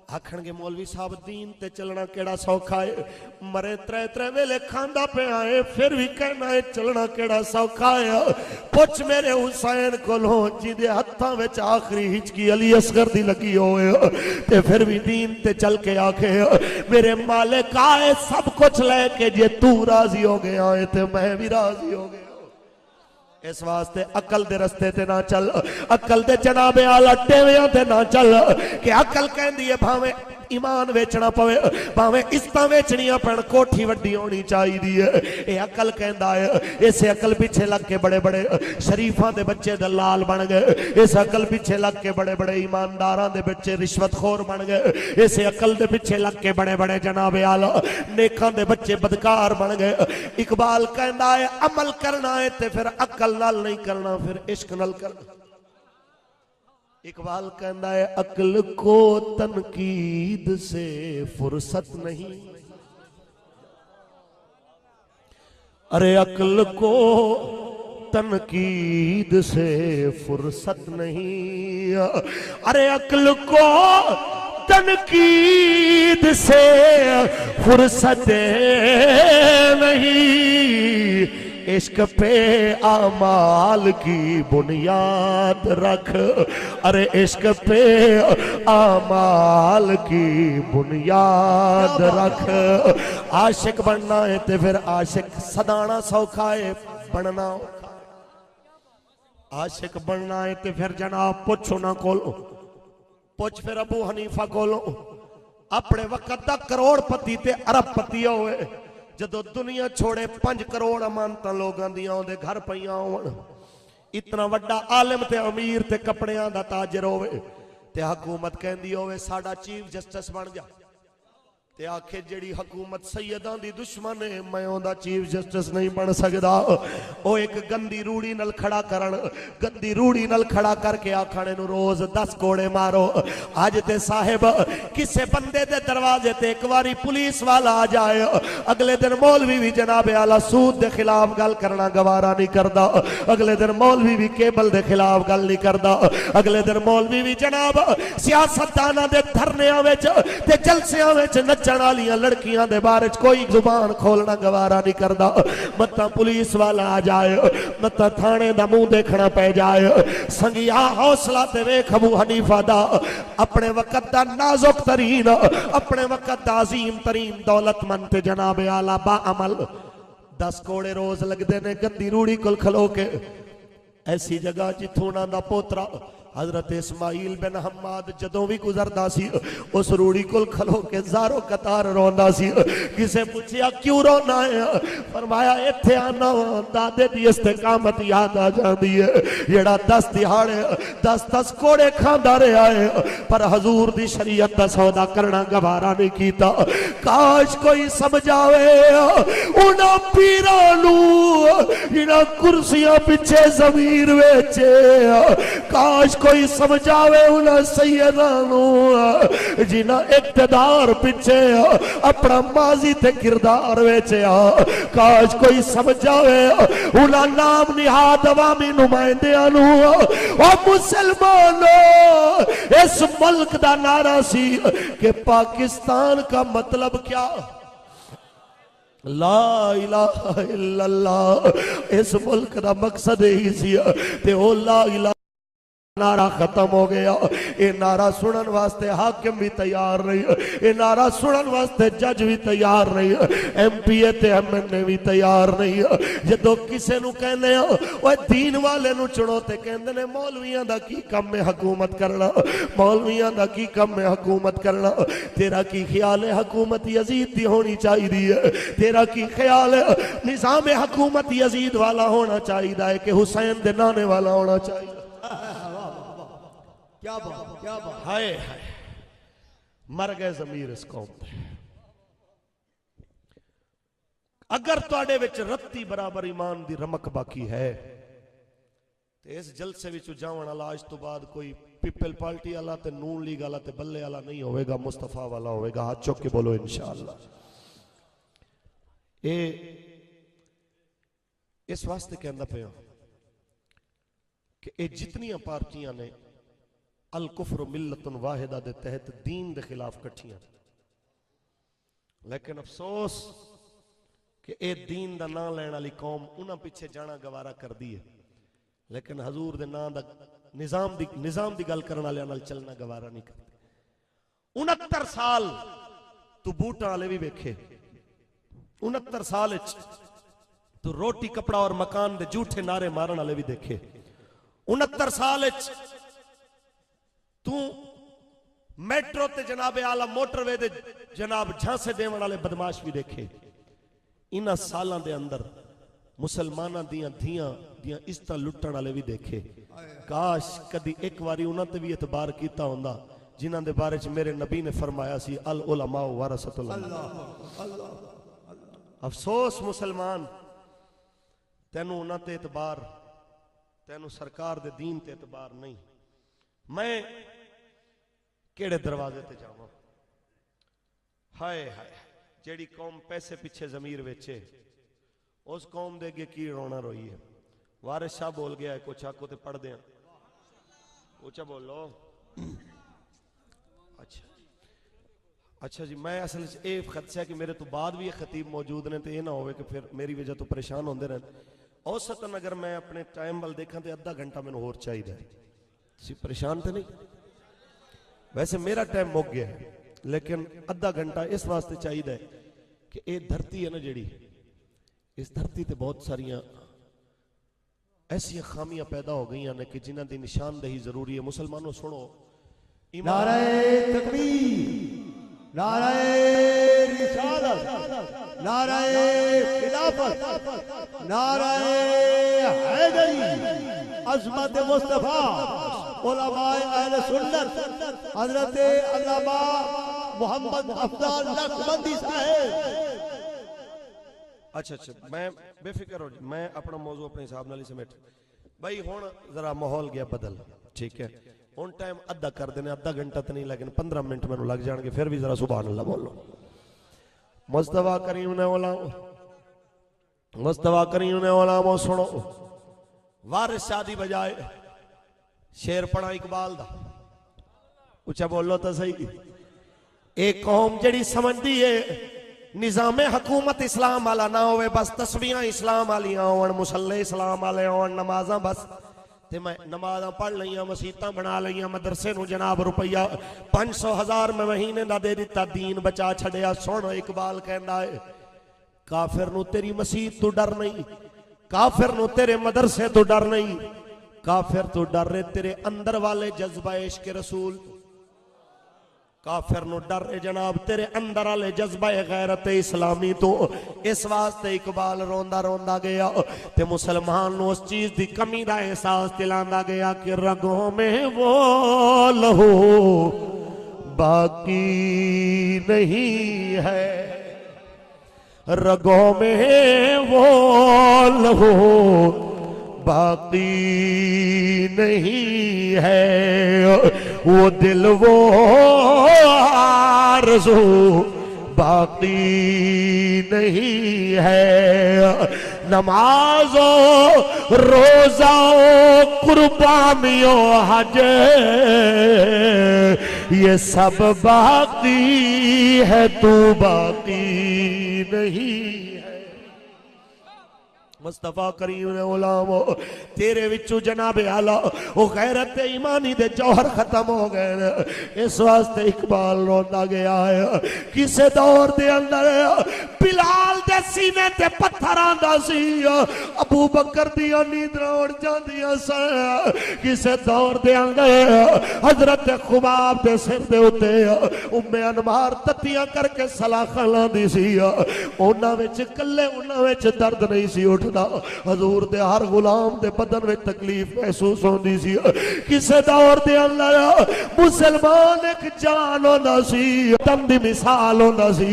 आखणगे मौलवी साहब दीन ते चलना केड़ा सौखा है, मरे त्रै त्रै वेले खांदा पिया है फिर भी कहना है चलना केड़ा सौखा है। पुछ मेरे हुसैन कोलों जिदे हत्थां विच आखिरी हिचकी अली असगर दी लगी होए ते फिर भी दीन ते चल के आखे मेरे मालिक आए सब कुछ लेके जे तू राजी हो गया है ते मैं भी राजी हो गया। इस वास्ते अकल दे रस्ते ते ना चल, अकल दे जनाबे आला टेवियां ते ना चल कि अकल कहंदी है भावें ईमान वेचना पवे, भावें इस्तां वेचनियां पैण, कोठी वड्डी होनी चाहिदी है। ये अकल कहंदा है। इस अकल पीछे लग के बड़े बड़े शरीफां दे बच्चे दलाल बन गए, इस अकल पीछे लग के बड़े बड़े ईमानदारां दे बच्चे रिश्वतखोर बन गए, इस अकल दे पीछे लग के बड़े बड़े जनाबे आला नेकां दे बच्चे बदकार बन गए। इकबाल कहंदा है अमल करना है ते फिर अकल नाल नहीं करना, फिर इश्क नाल करना। इकबाल कहता है अक्ल को तनकीद से फुर्सत नहीं, अरे अक्ल को तनकीद से फुर्सत नहीं, अरे अक्ल को तनकीद से फुर्सत नहीं, इश्क पे आमाल की बुनियाद रख, अरे इश्क पे आमाल की बुनियाद रख। आशिक बनना है ते फिर आशिक सदाना सौखा है, बनना आशिक बनना है ते फिर जनाब पुछो ना कोलो, पुछ फिर अबू हनीफा कोलो। अपने वक्त दा करोड़पति ते अरबपति होए, जदों दुनिया छोड़े 5 करोड़ अमानत लोगों दी आउंदे घर पईयां होण, इतना वड्डा आलिम ते अमीर ते कपड़ियां दा ताजर होवे ते हुकूमत कहंदी होवे साडा चीफ जस्टिस बन जा, ते आखे जेड़ी हुकूमत सैयदां दी दुश्मन है मैं ओंदा चीफ जस्टिस नहीं बन सकदा। ओ एक गंदी रूड़ी नाल खड़ा करन, गंदी रूड़ी नाल खड़ा करके आखणे नु रोज 10 कोड़े मारो। अज ते साहिब किसे बंदे दे दरवाजे ते एक बारी पुलिस वाला आ जाए, अगले दिन मौलवी भी जनाबे आला सूद दे खिलाफ गल करना गवारा नहीं करदा, अगले दिन मौलवी भी केबल दे खिलाफ गल नहीं करदा, अगले दिन मौलवी भी जनाब सियासतदानां दे धरनियां विच ते जलसियां विच नचण वालियां लड़कियां दे बारे च कोई जुबान खोलना गवारा नहीं करदा। मत्ता पुलिस वाला आ जाए, मत्ता थाने दा मुंह देखना पै जाए। संगिया हौसला ते वेख अबू हनीफा दा, अपने वक्त दा नाजुक तरीन, अपने वक्त दा अजीम तरीन दौलतमंद ते जनाब आला बा अमल 10 कोड़े रोज लगते ने गंदी रूड़ी कोल खलो के। ऐसी जगह जिथों उन्हां दा पोतरा हजरत इस्माइल बिन हम्माद जदों भी गुजरदा सी उस रूड़ी कोल खलो के ज़ारो कतार रोंदा सी। किसे पूछया क्यों रोना है, फरमाया इत्थे आना दादे दी इस्तिकामत याद आ जांदी है, जेड़ा 10 दिहाड़े 10 कोड़े खांदा रहा है पर हजूर दी शरीयत दा सौदा करना गवारा नहीं कीता। काश कोई समझावे उन्हां पीरां नूं जिन्हां कुर्सियां पिछे ज़मीर वेचे, काश कोई समझावे उन्हें सैयदा नूं जिन्हां इक्तदार पिछे अपना माजी ते किरदार वेचया। काश कोई समझावे उन्हां नाम निहाद अवामी नुमाइंदियां नूं ओ मुसलमानों इस मुल्क दा नारा सी कि पाकिस्तान का मतलब क्या, ला इलाहा इल्लल्लाह। इस मुल्क दा मकसद यही सी ते ओ ला इलाहा नारा खत्म हो गया। ये नारा सुनन वास्ते हाकिम भी तैयार नहीं, ये नारा सुनन वास्ते जज भी तैयार नहीं, MP ते MNA भी तैयार नहीं। जदों किसे नूं कहने ओए दीन वाले नूं चुनो ते कहंदे ने मौलवियां दा की काम है हुकूमत करना, मौलवियां दा की काम है हुकूमत करना। तेरा की ख्याल है हुकूमत यजीद दी होनी चाहिए, तेरा की ख्याल है निजाम हुकूमत यजीद वाला होना चाहिए है कि हुसैन दे नाने वाला होना चाहिए। क्या बात, क्या बात। हाय हाय मर गए जमीर इस कौम पे। अगर तुहाडे विच रत्ती बराबर ईमान दी रमक बाकी है तो इस जलसे विच जावण वाला आज तो बाद कोई पीपल पार्टी वाला ते नून लीग वाला ते बल्ले वाला नहीं होवेगा, मुस्तफा वाला होवेगा। हाथ चुक के बोलो इंशाअल्लाह। ये इस वास्ते कहंदा पिया कि ये जितनियां पार्टियां ने अल कुफ्र मिल्लतुन वाहिदा दे तहत दीन दे खिलाफ कट्ठियां, लेकिन अफसोस कि ए दीन दा नाम लैण वाली कौम उन्हां पिछे जाना गवारा कर दी है, लेकिन हजूर दे नाम दा निजाम दी गल करने वाले नाल चलना गवारा नहीं करते। 69 साल तू बूटा वाले भी वेखे, 69 साल तू रोटी कपड़ा और मकान दे झूठे नारे मारन वाले भी देखे। 69 साल तू मेट्रो ते जनाबे आला मोटरवे दे जनाब झांसे देवन वाले बदमाश भी देखे। इन्हां सालां दे अंदर मुसलमानां दियां धियां दियां इज्जतां लुट्टण वाले भी देखे। काश कदी एक बारी उन्हां ते भी एतबार कीता हुंदा जिन्हां दे बारे च मेरे नबी ने फरमाया सी अल उलमा वरसतुल अंबिया। अफसोस मुसलमान तेनू उन्हां ते एतबार, तेनू सरकार दे दीन ते एतबार नहीं। मैं केड़े दरवाजे ते जावां? हाय हाय जेड़ी कौम पैसे पीछे जमीर वेचे उस कौम दे अगे की रोना रोई है। वारिस शाह बोल गया है, कुछ आको ते पढ़ दें, ऊंचा बोलो। अच्छा जी, मैं असल ये खदशा है कि मेरे तो बाद भी ये खतीब मौजूद ने तो ये ना हो कि फिर मेरी वजह तो परेशान होंदे रहन। औसतन अगर मैं अपने टाइम वाल देखा तो अद्धा घंटा मैंने होर चाहिए। परेशान तो नहीं, वैसे मेरा टाइम मुक गया है, लेकिन अद्धा घंटा इस वास्ते चाहिए कि ये धरती है ना जेड़ी, इस धरती ते बहुत सारिया ऐसी खामियां पैदा हो गई ने कि जिन्हां दी निशानदेही जरूरी है। मुसलमानों सुनो, नाराए तकबीर, नाराए रिसालत, नाराए खिलाफत, नाराए हैदरी, अज़मत मुस्तफा, उलमाए अहले सुन्नत, हजरत अल्लामा मोहम्मद अफजल नक्शबंदी साहब। अच्छा, मैं बेफिक्र हो, मैं अपना मौजू अपने हिसाब नाल ही समेट भाई। हुण जरा माहौल गया बदल, ठीक है। हुण टाइम अद्धा कर देने, अद्धा घंटा तो नहीं लेकिन 15 मिनट मैनू लग जाएंगे, फिर भी जरा सुभान अल्लाह बोलो। मुस्तफा करीम ने उलामा, मुस्तफा करीम ने उलामा सुनो। वारिस शाह दी बजाए शेर पढ़ा इकबाल दा, ऊंचा बोलो तो सही। एक कौम जड़ी समझदी है निजामे हुकूमत इस्लाम वाला ना होवे, बस तस्बीहां इस्लाम वालियां होण, मुसल्ले इस्लाम वाले होण, नमाज़ां बस ते मैं नमाज़ां पढ़ लईयां, मसीतां बना लईयां, मदरसे नूं जनाब रुपया 500,000 मैं महीने दा दे दिता, दीन बचा छड़िया। सुन इकबाल कहंदा है काफिर नूं तेरी मसीत तो डर नहीं, काफिर नूं तेरे मदरसे तो डर नहीं, काफिर तो डर रहे तेरे अंदर वाले जज्बा इश्क रसूल। काफिर नूं डर रहे जनाब तेरे अंदर वाले जज्बा गैरत इस्लामी तो। इस वास्ते इकबाल रोंदा रोंदा गया ते मुसलमान नूं उस चीज की कमी का एहसास दिलांदा गया कि रगों में वो लहू बाकी नहीं है, रगों में वो लहू बाकी नहीं है, वो दिल वो आरज़ू बाकी नहीं है। नमाजो रोजा कुर्बानियों हज ये सब बाकी है, तू बाकी नहीं है। मुस्तफा करीम ने उलामो तेरे विचों जनाब आला वो गैरत ईमानी दे जौहर खत्म हो गए। इस वास्ते इकबाल रोंदा गया है किसे दौर दे अंदर बिलाल दे सीने ते पत्थर आंदा सी, अबू बकर दी नींदरां उड़ जांदियां सन। किसे दौर दे अंदर हजरत खुबाब दे सिर दे उत्ते उम्मे अनमार तत्तियां करके सलाखां लांदी सी, उन्हां विच कल्ले उन्हां विच दर्द नहीं सी उठदा, हजूर दे हर गुलाम दे बदन में तकलीफ महसूस होंदी सी। किसे दौर दे अंदर मुसलमान एक जान होंदा सी, दम दी मिसाल होंदा सी।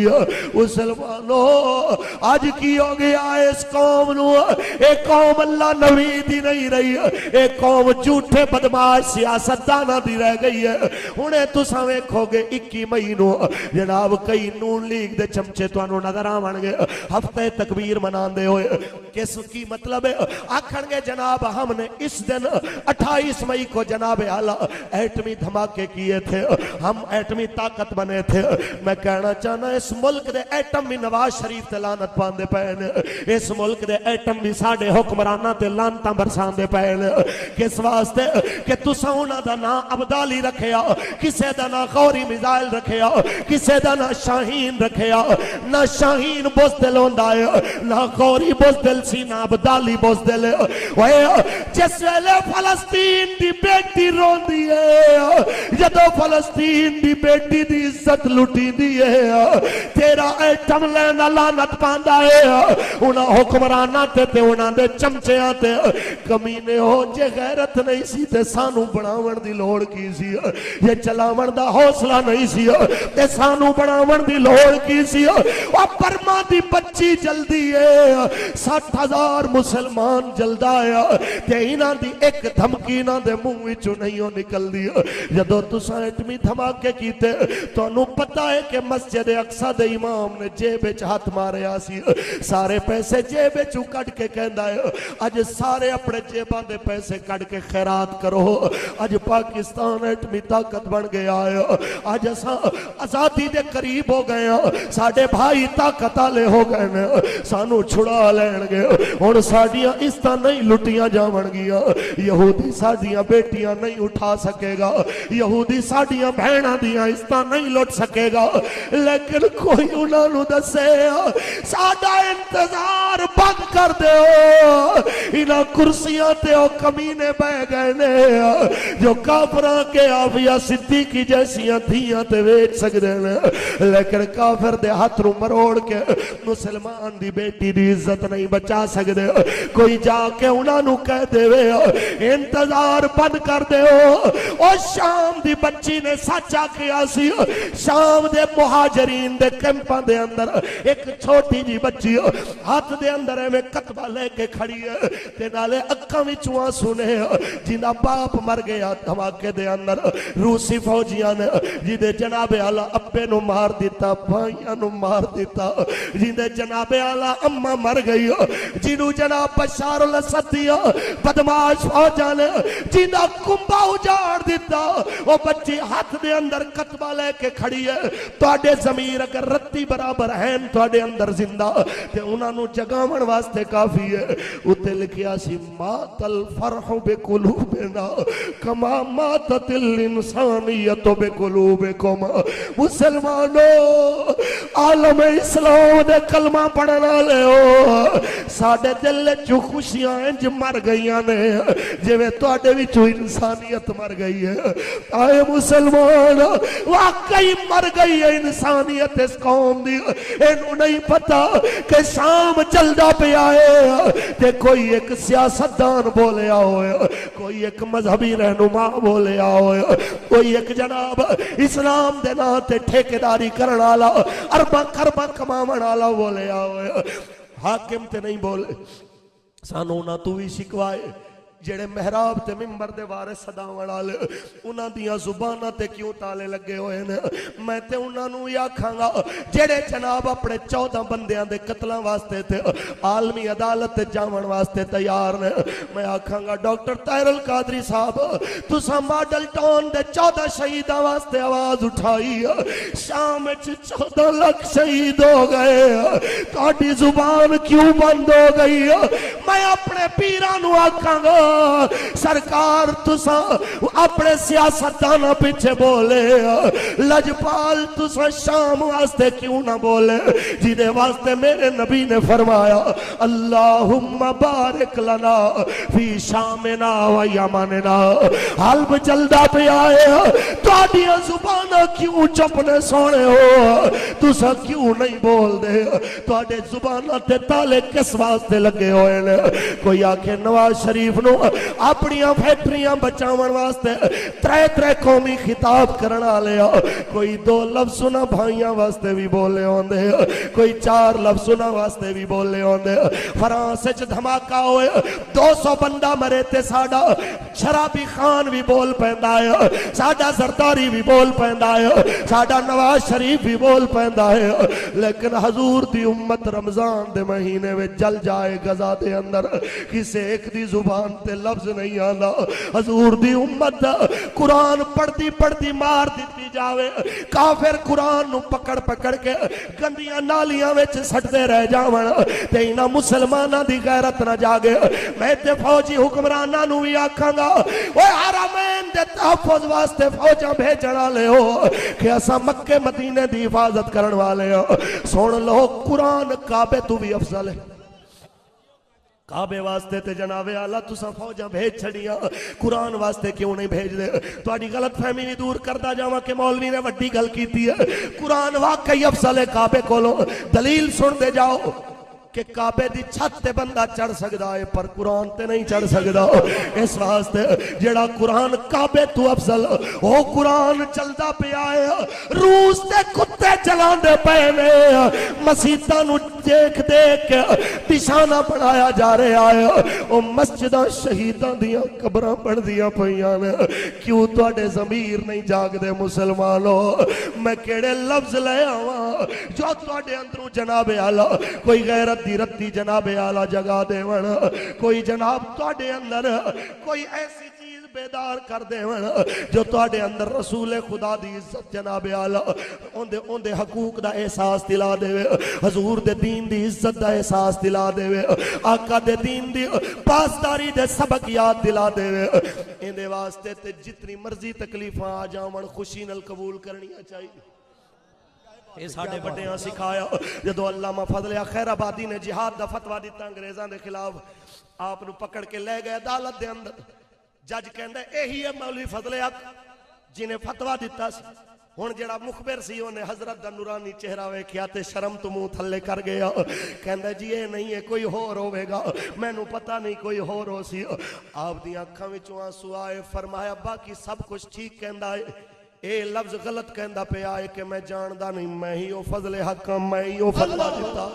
मुसलमानों आज की हो गया इस कौम नूं, एक कौम अल्लाह नबी दी नहीं रही, एक कौम झूठे बदमाश सियासतदानां दी रह गई है। हुणे तुसां वेखोगे 21 मई नूं जनाब कई नून लीग दे चमचे तुहानूं नजर आवणगे हफ्ते तकबीर मनांदे होए। किस की मतलब है आखणगे जनाब हमने इस दिन 28 मई को जनाब आला एटमी धमाके किए थे, हम एटमी ताकत बने थे। मैं कहना चाहना इस मुल्क दे एटम भी नवाज शरीफ ते लानत पांदे पे ने, इस मुल्क दे एटम भी साडे हुक्मरानां ते लानतां बरसांदे पे ने। किस वास्ते कि तुसां उन्हां दा नाम अब्दाली रखिया, किसे दा नाम गौरी मिसाइल रखिया, किसे दा नाम शाहीन रखिया। ना शाहीन बुज़दिल होंदा है, ना गौरी बुज़दिल सी, ना अब्दाली बुज़दिल। जिस वेले फलस्तीन दी बेटी रोंदी है, जदों फलस्तीन दी बेटी दी इज्जत लुटींदी है, तेरा एटम लैंदा लानत पांदा है उन्हां हुक्मरानां ते उन्हां दे चमचियां ते। कमीने हो जे गैरत नहीं सी ते सानू बनावण दी लोड़ की सी, जे चलावण दा हौसला नहीं सी ते सानू बनावण दी लोड़ की सी। ओ बर्मा दी बच्ची जल्दी है, 60,000 मुसलमान जल्दा है ते इन्हां दी एक धमकी इन्हां दे मुंह विचों नहीं निकलदी। जदों तुसां एटमी धमाके कीते तुहानू पता है कि मस्जिद अक्सा दे इमाम ने जेब विच हाथ मारिया सी, सारे पैसे जेब विचों कढ के कहंदा है अज सारे अपने जेबां दे पैसे कढ के खैरात करो। अज पाकिस्तान एटमी ताकत बन गया है, अज असां आजादी दे करीब हो गए हैं, साडे भाई ताकत वाले हो गए ने, सानू छुड़ा लैणगे। हुण साडियां इज्जतां नहीं लुटियां जावणगियां, यहूदी साडियां बेटियां नहीं उठा सकेगा, यहूदी साडियां भैणां दियां इज्जतां नहीं लुट सकेगा। लेकिन कोई उन्हां नूं दसे साडा इंतजार बंद कर दो, इन्हां कुर्सियां ते ओ कमीने बह गए ने जो काफरां के आविया सिद्दीकी जैसियां धीयां ते वेच सकदे ने, लेकिन काफिर दे हाथ नूं मरोड़ के मुसलमान दी बेटी दी इज्जत नहीं बचा सकदे। कोई जाके उन्हां नूं कह देवे इंतजार बंद कर दो। ओ शाम दी बच्ची ने सच आखिया सी, शाम दे मुहाजरीन दे कैंपां दे अंदर एक छोटी छोटी जी बच्ची हाथ दे अंदर एवें कतबा लेके खड़ी है ते नाले अक्खां विचों आंसू ने, जिंदा बाप मर गया धमाके दे अंदर रूसी फौजियां ने, जिंदे जनाबे आला अब्बे नु मार दिता, भाइयां नु मार दिता, जिंदे जनाबे आला अम्मा मर गई, जिन्हों जनाब बशार अल असद दिया बदमाश फौजां ने जिंदा कुंभा उजाड़ दिता, वो बच्ची हाथ दे अंदर कतबा लेके खड़ी है। तुहाडे ज़मीर अगर रत्ती बराबर हैं तुहाडे अंदर जिंदा ते उन्हां नु जगावण वास्ते काफी है। उत्ते लिखिया सी मातल फरहु बिकुलूबिना कमा माततिल इंसानियत बिकुलूबिकुम। मुसलमानों आलम इस्लाम दे कलमा पढ़न वाले हो, साडे दिल च खुशियां इंज मर गईयां ने जिवें तुहाडे विचों इंसानियत मर गई है। आए मुसलमान वाकई मर गई है इंसानियत इस कौम दी। इन्हू नहीं पता कि शाम चलदा पिया है ते कोई एक सियासतदान बोलिया होए, कोई एक मजहबी रहनुमा बोलिया होए, कोई एक जनाब इस्लाम दे नां ते ठेकेदारी करन वाला अरबा खरबा कमावण वाला बोलिया होए। हाकिम ते नहीं बोले, सानू ना तू भी शिकवाए जेड़े मेहराब ते मिंबर दे वारे सदावण वाले उन्हां दियां जुबानां ते क्यों ताले लगे होए ने। मैं ते उन्हां नूं ही आखांगा जेड़े जनाब अपने 14 बंदियां दे कतलां वास्ते ते आलमी अदालत ते जावण वास्ते तैयार ने। मैं आखांगा डॉक्टर ताहिरुल कादरी साहब तुसां मॉडल टाउन दे 14 शहीदां वास्ते आवाज उठाई, शाम विच 14 लाख शहीद हो गए, तुहाडी जुबान क्यों बंद हो गई? मैं अपने पीरां नूं आखांगा सरकार तुसा अपने सियासतदाना पीछे बोले, लजपाल तुसा शाम वास्ते क्यों ना बोले जिदे वास्ते मेरे नबी ने फरमाया अल्लाहुम्मा बारिक लना फी शामिना व यमनिना। हल्ब चलदा पिया है, तुहाडियां जुबानां क्यों चुप ने सोने हो? तुसा क्यों नहीं बोल दे? तुहाडे जुबानां ते ताले किस वास्ते लगे होए ने? कोई आखे नवाज शरीफ नु अपनियां फैक्ट्रियां बचावन वास्ते त्रै त्रै कौमी खिताब करन वाले, कोई 2 लफ्ज सुना भाइयां वास्ते भी बोले होंदे, कोई 4 लफ्ज सुना वास्ते भी बोले होंदे। फ्रांस विच धमाका होए 200 बंदा मरे ते साडा शराबी खान भी बोल पैंदा है, साडा सरदारी भी बोल पैंदा है, साडा नवाज शरीफ भी बोल पैंदा है। लेकिन हजूर दी उम्मत रमजान दे महीने में जल जाए गजा दे अंदर किसी एक दी जुबान ते लफ्ज नहीं आंदा। हजूर दी उम्मत कुरान पढ़ती पढ़ती मार दिती जावे, काफिर कुरान नु पकड़ पकड़ के गंदियां नालियां विच सटदे रह जावन ते इन्हां मुसलमानां दी गैरत ना जागे। मैं ते फौजी हुक्मरानां नु भी आखांगा ओए हरमैन दे तहफ्फुज वास्ते फौजां भेजण वाले हो कि असां मक्के मदीने दी हिफाजत करन वाले हो। सुन लो कुरान काबे तू भी अफजल है। काबे वास्ते ते जनाबे आला तुसा फौजा भेज छड़िया, कुरान वास्ते क्यों नहीं भेज दे? तुहाडी गलत फहमी भी दूर करता जावा कि मौलवी ने वड्डी गल कीती है। कुरान वाकई अफसल है काबे कोलों, दलील सुनते जाओ कि काबे दी छत ते बंदा चढ़ सकदा है पर कुरान ते नहीं चढ़ सकदा। इस वास्ते जेड़ा कुरान काबे तू अफजल ओ कुरान चलदा पिया है, रूस ते कुत्ते चलांदे पए ने, मसीतां नु देख देख के निशाना बनाया जा रहा है। ओ मस्जिदां शहीदां दियां कबरां बनदियां पईयां ने। क्यों तुहाडे ज़मीर नहीं जागदे मुसलमानों? मैं केड़े लफ्ज ले आवां जो तुहाडे अंदरों जनाबे आला कोई गैरत दी रत्ती जनाबे आला जगा देवन, कोई जनाब तुहाडे अंदर कोई ऐसी चीज बेदार कर देवन जो तुहाडे अंदर रसूल खुदा दी इज्जत जनाबे आला ओंदे ओंदे हकूक दा एहसास दिला देवे, हजूर दे दीन दी इज्जत दा एहसास दिला देवे, आका दे दीन दी पासदारी दे सबक याद दिला देवे। इहदे वास्ते ते जितनी मर्जी तकलीफां आ जावन खुशी नाल कबूल करनियां चाहिए। ये साडे वड्डियां सिखाया। जदों अल्लामा फजल खैराबादी ने जिहाद दा फतवा दिता अंग्रेजां दे खिलाफ, आप नूं पकड़ के ले गए अदालत दे अंदर। जज कहंदा यही है मौलवी फजल हक जिन्हें फतवा दिता सी। हुण जेड़ा मुखबिर सी उन्हें हजरत दा नूरानी चेहरा वेखिया ते शर्म तो मुंह थल्ले कर गया। कहंदा जी ये नहीं है कोई होर होवेगा, मैनू पता नहीं कोई होर हो सी। आप दी अखां विचों आंसू आए, फरमाया बाकी सब कुछ ठीक कहंदा है, ये लफ्ज गलत कहंदा पिया है कि मैं जानदा नहीं, मैं ही ओ फजल हक मैं ही ओ फतवा दिता।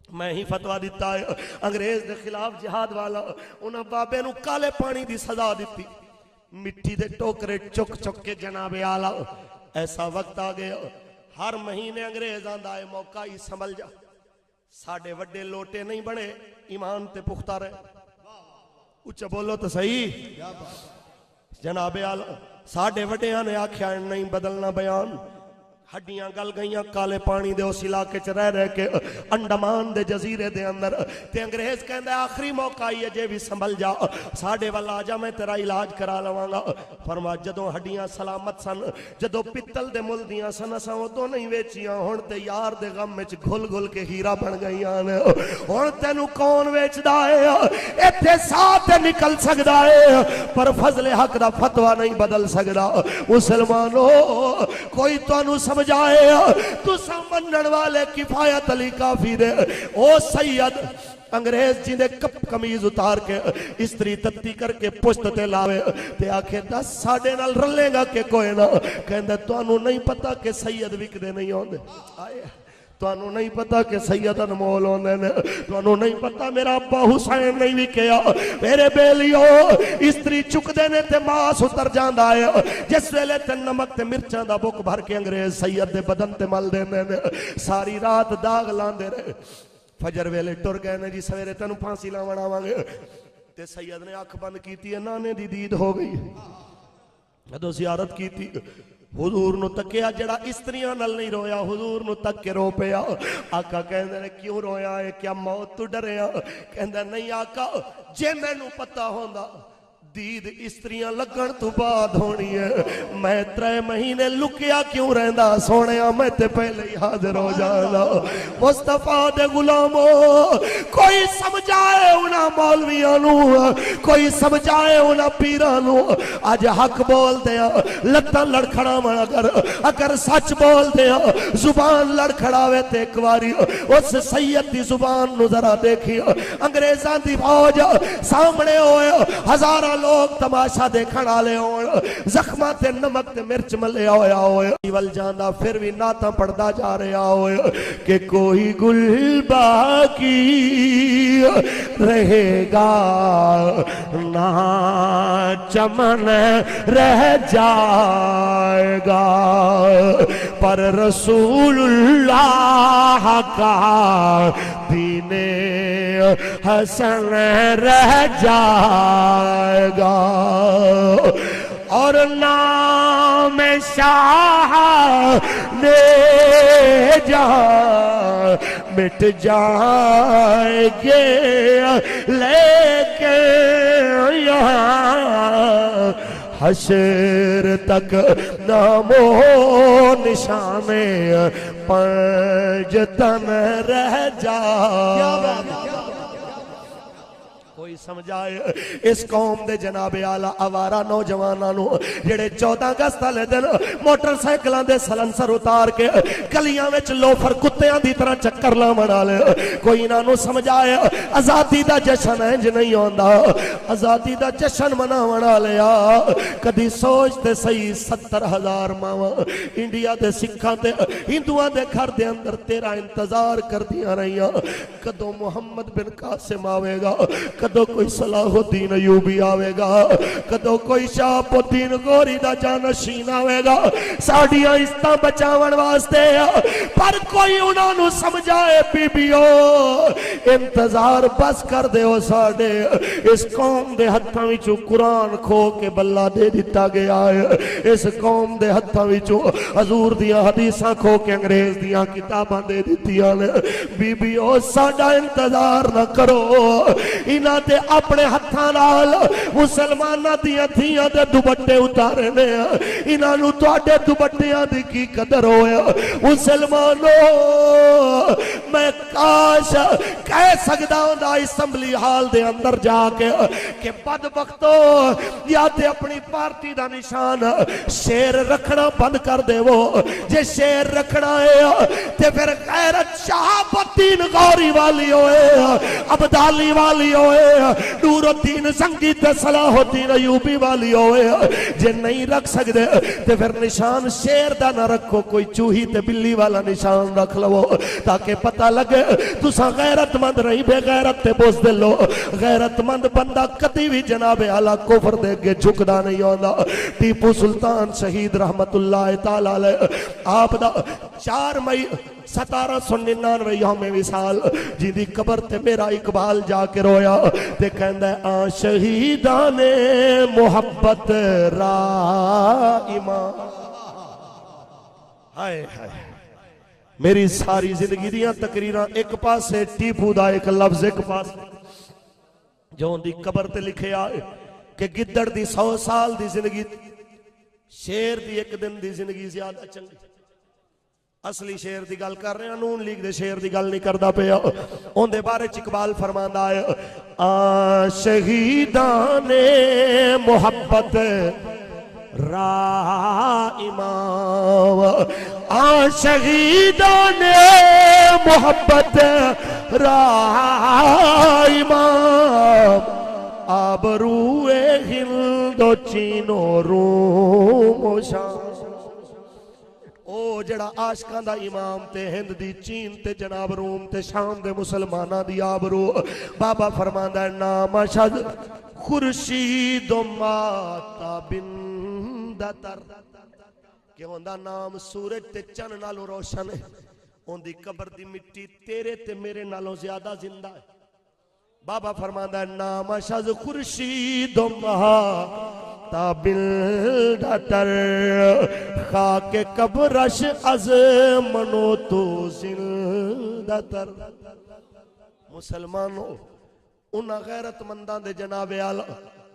मैं ही फतवा दिता है अंग्रेज के खिलाफ जिहाद वाला उन्हें बाबे नू काले पानी की सजा दी मिट्टी के टोकरे चुक चुक के जनाबे आला ऐसा वक्त आ गया हर महीने अंग्रेज आंदा है मौका ही संभल जा साडे वड्डे लोटे नहीं बने ईमान ते पुख्ता रहे उच्चा बोलो तो सही जनाबे आला साडे वड्डियां ने आख्या नहीं बदलना बयान हड्डियां गल गईयां काले पानी दे उस इलाके च रह के अंडमान दे जजीरे दे अंदर ते अंग्रेज कहंदा आखिरी मौका ही है जे भी संभल जा साडे वाल आ जा मैं तेरा इलाज करा लवांगा फरमा जदों हड्डियां सलामत सन जदों पित्तल दे मुल दियां सन असां उदों नहीं वेचियां हुण ते यार दे गम विच घुल घुल के हीरा बन गईयां ने हुण तैनू कौन वेचदा है इत्थे साथ निकल सकदा है पर फजले हक दा फतवा नहीं बदल सकदा मुसलमानो कोई तुहानू समझाए तुसा मनण वाले किफायत अली काफी दे ओ सैयद अंग्रेज जी ने कप कमीज उतार के स्त्री तत्ती करके पुश्त ते लावे ते आखे दस साडे नाल रलेगा के कोई ना कहंदा तुहानू नहीं पता कि सैयद विकदे नहीं होंदे आए तुहानू नहीं पता कि सैयद अनमोल होंदे ने तुहानू नहीं पता मेरा अब्बा हुसैन नहीं विकया मेरे बेलियो स्त्री चुकदे ने ते मांस उतर जांदा है जिस वेले ते नमक ते मिर्चां दा बुक भर के अंग्रेज सैयद दे बदन ते मल देंदे ने सारी रात दाग लांदे रहे फजर वेले टुर गए ने जी सवेरे तेनू फांसी लावण आवांगे ते सैयद ने अख बंद कीती है नाने दी दीद हो गई जदों ज़ियारत कीती हुजूर नु तकिया जड़ा स्त्रियां नाल नहीं रोया हुजूर नु तक के रो पिया आका कहंदे ने क्यों रोया है क्या मौत तू डरिया कहंदा नहीं आका जे मैनू पता होंदा दीद स्त्रियां लगन तो बाद होनी है मैं 3 महीने लुकिया क्यों रहंदा सोनिया मैं ते पहले ही हाजिर हो जाना मुस्तफा दे गुलामो कोई समझाए उना मौलवियां नु कोई समझाए उना पीरां नु अज हक बोलदे लत्तां लड़खड़ावण अगर सच बोलदे जुबान लड़खड़ावे ते एक बारी उस सैयद दी जुबान नु जरा देखी अंग्रेजां दी फौज सामने होए हजारां लोग तमाशा देखण आले होण जख्मां ते नमक ते मिर्च मलिया होया होए वल जांदा फिर भी नाता पड़दा जा रहा होए कि कोई गुल बाकी रहेगा ना चमन रह जाएगा पर रसूलुल्लाह का दीने हसन रह जाएगा और नाम शाह ने जा मिट जाएंगे लेके यहाँ हशर तक नामो निशाने पंजतन रह जा कोई समझाए इस कौम दे जनाबे आला आवारा नौजवानों नु जेड़े 14 अगस्त वाले दिन मोटरसाइकिलों दे सलंसर उतार के गलियां विच लोफर कुत्तियां दी तरह चक्कर लावण वाले कोई इन्हां नु समझाए आजादी दा जश्न इंज नहीं होंदा आजादी दा जश्न मनावण वाले कदी सोचते सही 70,000 मावां इंडिया दे सिखां ते हिंदुआं दे घर दे अंदर तेरा इंतजार करदियां रहियां कदों मुहम्मद बिन कासिम आवेगा कदों कोई सलाहुद्दीन अयूबी आवेगा कदों कोई शाहबुद्दीन गोरी दा जानशीन आवेगा साडियां इज्जतां बचावन वास्ते पर कोई उन्हां नू समझाए बीबियो इंतजार बस कर दे साडे इस कौम दे हत्थां विचों कुरान खो के बल्ला दे दिता गया है इस कौम दे हत्थां विचों हजूर दियां हदीसां खो के अंग्रेज दियां किताबां दे दित्तियां ने बीबियो साडा इंतजार ना करो इन्हां ते अपने हत्थां नाल मुसलमानां दियां धीआं दे दुपट्टे उतारे ने इन्हां नू तुहाडे दुपट्टियां दी की कदर होया मुसलमानो मैं काश कह सकदा हुंदा असैंबली हाल दे अंदर जाके कि बदबख्तो या ते अपनी पार्टी दा निशान शेर रखना बंद कर देवो जे शेर रखना है ते फिर गैरत शहाबुद्दीन गौरी वाली होए अब्दाली वाली होए नूरुद्दीन संगी ते सलाहुद्दीन अयूबी वाली होए जे नहीं रख सकते ते फिर निशान शेर दा ना रखो, कोई चूही ते बिल्ली वाला निशान रख लवो ताकि पता लगे तुसा गैरतमंद नहीं बेगैरत ते बुज़दिल हो। गैरतमंद बंदा कदी भी जनाबे आला कुफर दे अगे झुकदा नहीं होंदा। टीपू सुल्तान शहीद रहमतुल्लाह ताला अलैह आप दा 4 मई 1799 यौमे विसाल जिंदी कबर ते मेरा इकबाल जाके रोया ते कहंदा आ शहीदा ने मोहब्बत रा ईमान। हाय हाय मेरी सारी जिंदगी दियां तकरीरां एक पासे टीपू दा एक लफ्ज एक पास जो उनकी कबर ते लिखे आए कि गिद्दड़ दी 100 साल दी जिंदगी शेर दी एक दिन दी जिंदगी ज्यादा चंगी। असली शेर दी गल कर रहे हैं, नून लीग दे शेर दी गल नहीं करदा पिया। उनदे बारे च इकबाल फरमांदा है आ शहीदां ने मोहब्बत रा इमाम, आ शहीदां ने मोहब्बत रा इमाम, आबरूए हिंदो चीनो रूम शाम। ओ जड़ा आशकां दा इमाम ते हिंद दी चीन ते जनाब रूम ते शाम दे मुसलमानां दी आबरू। बाबा फरमांदा है नाम अशद खुर्शीद माता बिंदतर कि उनदा नाम सूरज ते चन नालों रोशन है, उनदी कबर दी मिट्टी तेरे ते मेरे नालों ज्यादा जिंदा है। बाबा फरमांदा है नाम अशद खुर्शीद ताबिलदतर खाके कब्रश अज मनो तो जिंदतर। मुसलमानों उन गैरतमंदां दे जनाबे आला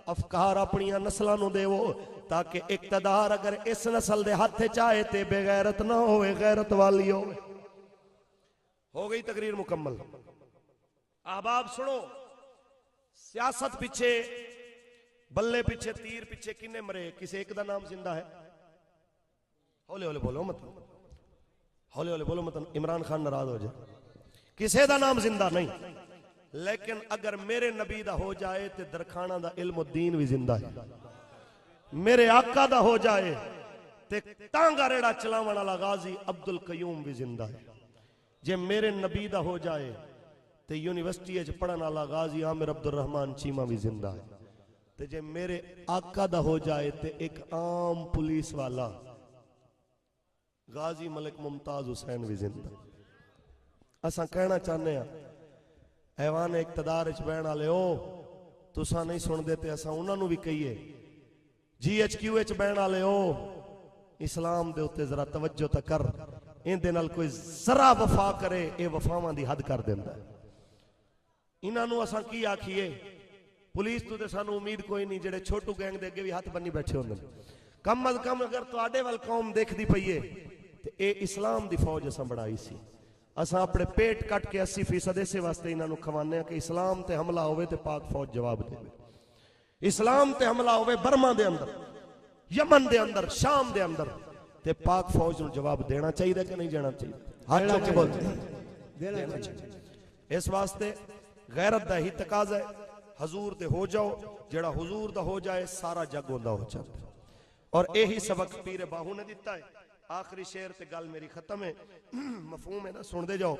अफकार अपनियां नस्लां नूं देवो ताकि इक्तदार अगर इस नस्ल दे हाथ च आए ते बेगैरत ना होवे, गैरत वाली होवे। हो गई तकरीर मुकम्मल। अहबाब सुनो, सियासत पीछे बल्ले पीछे तीर पीछे किन्ने मरे, किसी एक दा नाम जिंदा है? हौले हौले बोलो मत, हौले हौले बोलो मत, इमरान खान नाराज हो जाए। किसी दा नाम जिंदा नहीं, लेकिन अगर मेरे नबी दा हो जाए तो दरखाना दा इल्मुद्दीन भी जिंदा है। मेरे आका दा हो जाए तो टांगा रेड़ा चलावन वाला गाजी अब्दुल कयूम भी जिंदा है। जे मेरे नबी दा हो जाए तो यूनिवर्सिटी पढ़ने वाला गाजी आमिर अब्दुल रहमान चीमा भी जिंदा है। तो जे मेरे आका दा हो जाए तो एक आम पुलिस वाला गाजी मलिक मुमताज हुसैन भी जिंदा। असा कहना चाहते हैं ऐवान इकतदार बहन वाले हो तुसा नहीं सुनते तो असा उन्होंने भी कहीए, GHQ बहन वाले हो इस्लाम दे उत्ते जरा तवज्जो तो कर, इनदे नाल कोई जरा वफा करे ये वफावां दी हद कर देंदा है। इन्हों असा की आखिए, पुलिस तो सानू उम्मीद कोई नहीं, जेडे छोटू गैंग दे अगे भी हथ बन्नी बैठे होंदे। कम अज कम अगर तुहाडे वल कौम देखदी पई है ते ए इस्लाम दी फौज असां बढ़ाई सी। असां अपने पेट कट के 80% इसे वास्ते इन्हों खवाने कि इस्लाम ते हमला होवे ते पाक फौज जवाब दे। इस्लाम ते हमला होवे बर्मा दे अंदर, यमन दे अंदर, शाम दे अंदर ते पाक फौज नूं जवाब देना चाहिए कि नहीं देना चाहिए? हाथ चुक के बोलते देना चाहिए। इस वास्ते गैरत दा ही तकाजा है, हजूर दे हो जाओ, जेड़ा हुजूर दा हो जाए सारा जग होंदा हो जाता। और यही सबक पीर बाहू ने दिता है। आखिरी शेर ते गल मेरी खत्म है, मफहूम है ना, सुनते जाओ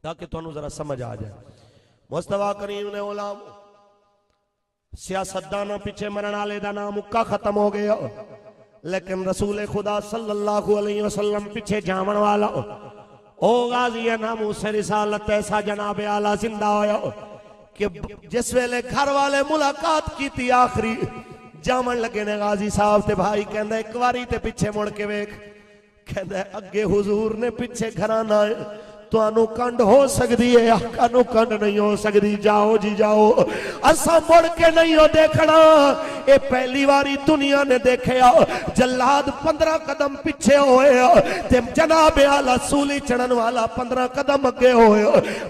ताकि तुहानू जरा समझ आ जाए। मुस्तफा करीम ने उलाम सियासतदाना पीछे मरन वाले दा नाम मुक्का खत्म हो गया, लेकिन रसूल खुदा सल्लल्लाहु अलैहि वसल्लम पीछे जावन वाला ओ गाजी नामू से रिसालत ऐसा जनाबे आला जिंदा होया कि जिस वेले घर वाले मुलाकात की थी आखिरी जामन लगे ने गाजी साहब ते भाई कहंदा एक बारी ते पिछे मुड़ के वेख, कहंदा अगे हुजूर ने पिछे घराना तुहानू कंड हो सकती है, आका नू कंड नहीं हो सकती, जाओ जी जाओ, असा मुड़ के नहीं हो देखना। ये पहली बारी दुनिया ने देखा जल्लाद 15 कदम पिछे होए ते जनाबे आला सूली चढ़न वाला 15 कदम अगे होए,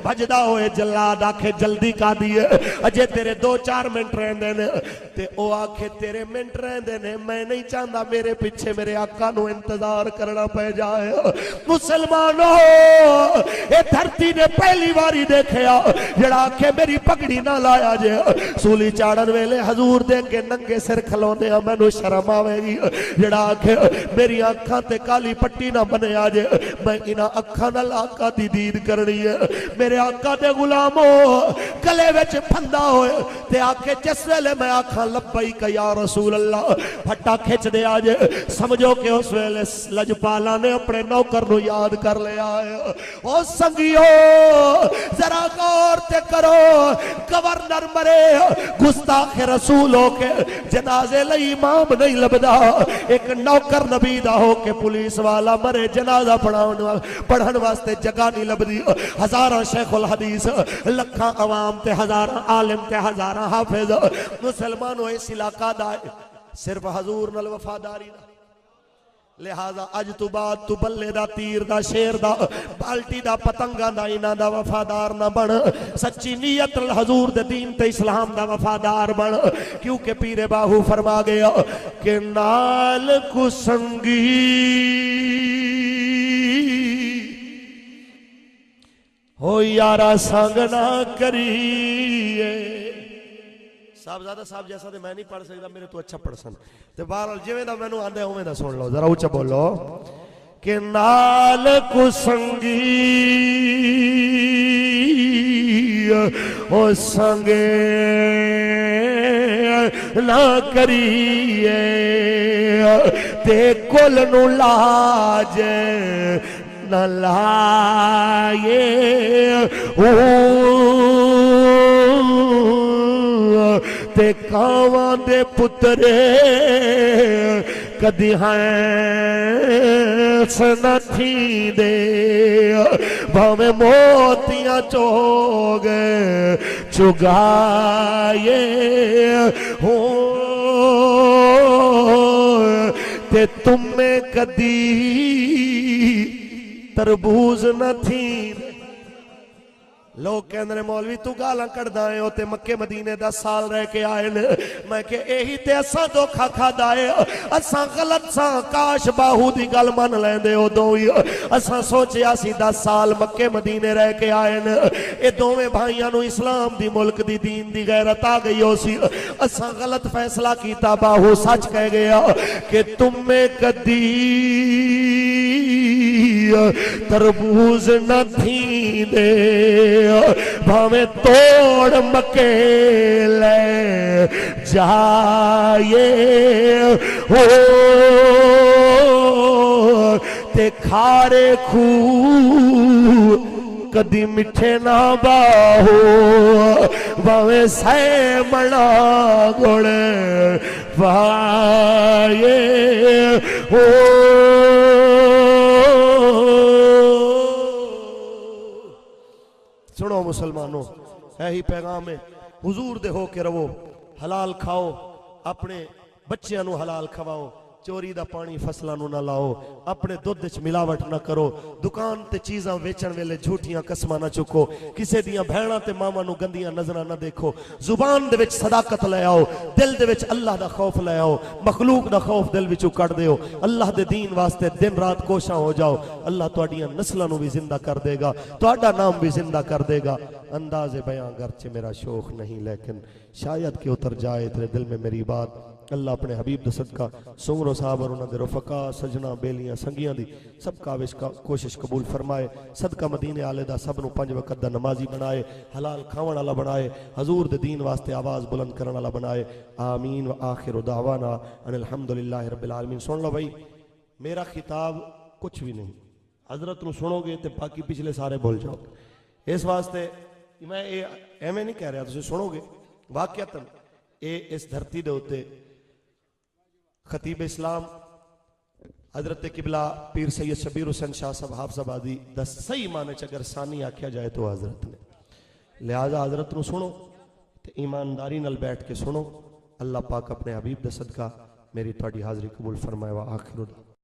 भजदा होए जल्लाद आखे जल्दी का दिए अजे तेरे 2-4 मिनट रहंदे ने ते ओ आखे तेरे मिनट रहंदे ने, मैं नहीं चाहता मेरे पीछे मेरे आका नू इंतजार करना पै जाए। मुसलमानों ये धरती ने पहली बारी देखा जड़ा आखे मेरी पगड़ी ना लाया जे सूली चाड़न वेले हजूर दे के नंगे सिर खलोने मैनू शर्म आवेगी जड़ा आखे मेरी अखां ते काली पट्टी ना बनया जे मैं इन्हां अखां नाल आका दी दीद करनी है मेरे आका दे गुलामो गले विच फंदा होए ते आखे जिस वेले मैं आखा लब्बैक या रसूल अल्लाह फट्टा खिच दे आज समझो कि उस वेले लजपाला ने अपने नौकर नू याद कर लिया है ओ संगियो जरा गौर ते करो गवर्नर मरे गुस्ताख रसूल हो के जनाजे लई इमाम नहीं लभदा एक नौकर नबी दा हो के पुलिस वाला मरे जनाजा पढ़न वास्ते जगह नहीं लभदी हजारां शेखुल हदीस लखां अवाम ते हजारां आलिम ते हजारां हाफिज मुसलमान इस इलाका दा सिर्फ हजूर नाल वफादारी दा लिहाजा अज तू बाद तू बल्ले दा तीर दा शेर दा बाल्टी दा पतंगा दा इना दा वफादार ना बन सच्ची नीयत हजूर दे दीन ते इस्लाम दा वफादार बन क्योंकि पीरे बाहू फरमा गया कि नाल कुसंगी हो यारा संग ना करिए साहबजादा साहब जैसा तो मैं नहीं पढ़ सकता मेरे तो अच्छा पढ़ सन ते बहरहाल जिवें दा मैनू आंदे उवें दा सुन लो जरा ऊंचा बोलो कि नाल कुसंगी ओ संगे ना करिए ते कुल नु लाज न लाए ते कावां दे पुत्रे कदी हैं न थींदे भावें मोतियां चोग चुगाए हो ते तुम्हें कदी तरबूज न थी लोग कहते ने मौलवी तू गालां कढ़दा है ते मक्के मदीने 10 साल रह के आए ने मैं के यही ते असां धोखा खादा है असां गलत सा काश बाहू दी गल मन लेंदे उदों ही असां सोचिया सी 10 साल मक्के मदीने रह के आए ने ये दोवें भाइयां नू इस्लाम दी मुल्क दी दीन दी गैरत आ गई हो सी असां गलत फैसला कीता बाहू सच कह गया कि तुम्हें कदी तरबूज न थी दे भावे तोड़ मके ले जाए हो ते खारे खू कदी मिठे ना बाहो भावे सै मना गुड़ पाए हो सुनो मुसलमानों यही पैगाम है हुजूर दे हो के रवो हलाल खाओ अपने बच्चियां नू हलाल खवाओ चोरी दा पानी फसलां नू ना लाओ अपने दुध च मिलावट ना करो दुकान ते चीज़ां वेचण वेले झूठियां कसमां ना चुको किसे दियां भैणां ते मावां नू गंदियां नजरां ना देखो जुबान दे विच सदाकत ले आओ दिल दे विच अल्लाह दा खौफ ले आओ मखलूक दा खौफ दिल विचों कढ दिओ अल्लाह दे दीन वास्ते दिन रात कोशां हो जाओ अल्लाह तुहाडीआं नस्लां नू भी जिंदा कर देगा तुहाडा नाम भी जिंदा कर देगा अंदाज़े बयां गर्चे मेरा शौक नहीं लेकिन शायद कि उतर जाए तेरे दिल में मेरी बात अल्लाह अपने हबीब द सदका सुमरो साहब और उन्होंने रफका सजना बेलियां संगियां दी सब काविश का कोशिश कबूल फरमाए सदका मदीने आले दा सब नू 5 वक्त दा नमाजी बनाए हलाल खावन वाला बनाए हजूर दे दीन वास्ते आवाज़ बुलंद करने वाला बनाए आमीन व आखिर दावाना अनिल हम्दुलिल्लाहि रब्बिल आलमीन। सुन लो भाई मेरा खिताब कुछ भी नहीं हजरत नू सुनोगे तो बाकी पिछले सारे भूल जाओगे इस वास्ते मैं ये एवें नहीं कह रहा तुसीं सुनोगे वाकयातन ये इस धरती दे उत्ते खतीब इस्लाम हजरत किबला पीर सैयद शबीर हुसैन शाह साहब हाफजाबादी दा सही माने च अगर सानी आख्या जाए तो हजरत ने लिहाजा हजरत नू सुनो ते ईमानदारी नाल बैठ के सुनो अल्लाह पाक अपने हबीब दा सदका मेरी तुहाडी हाज़री कबूल फरमाए वा आखिर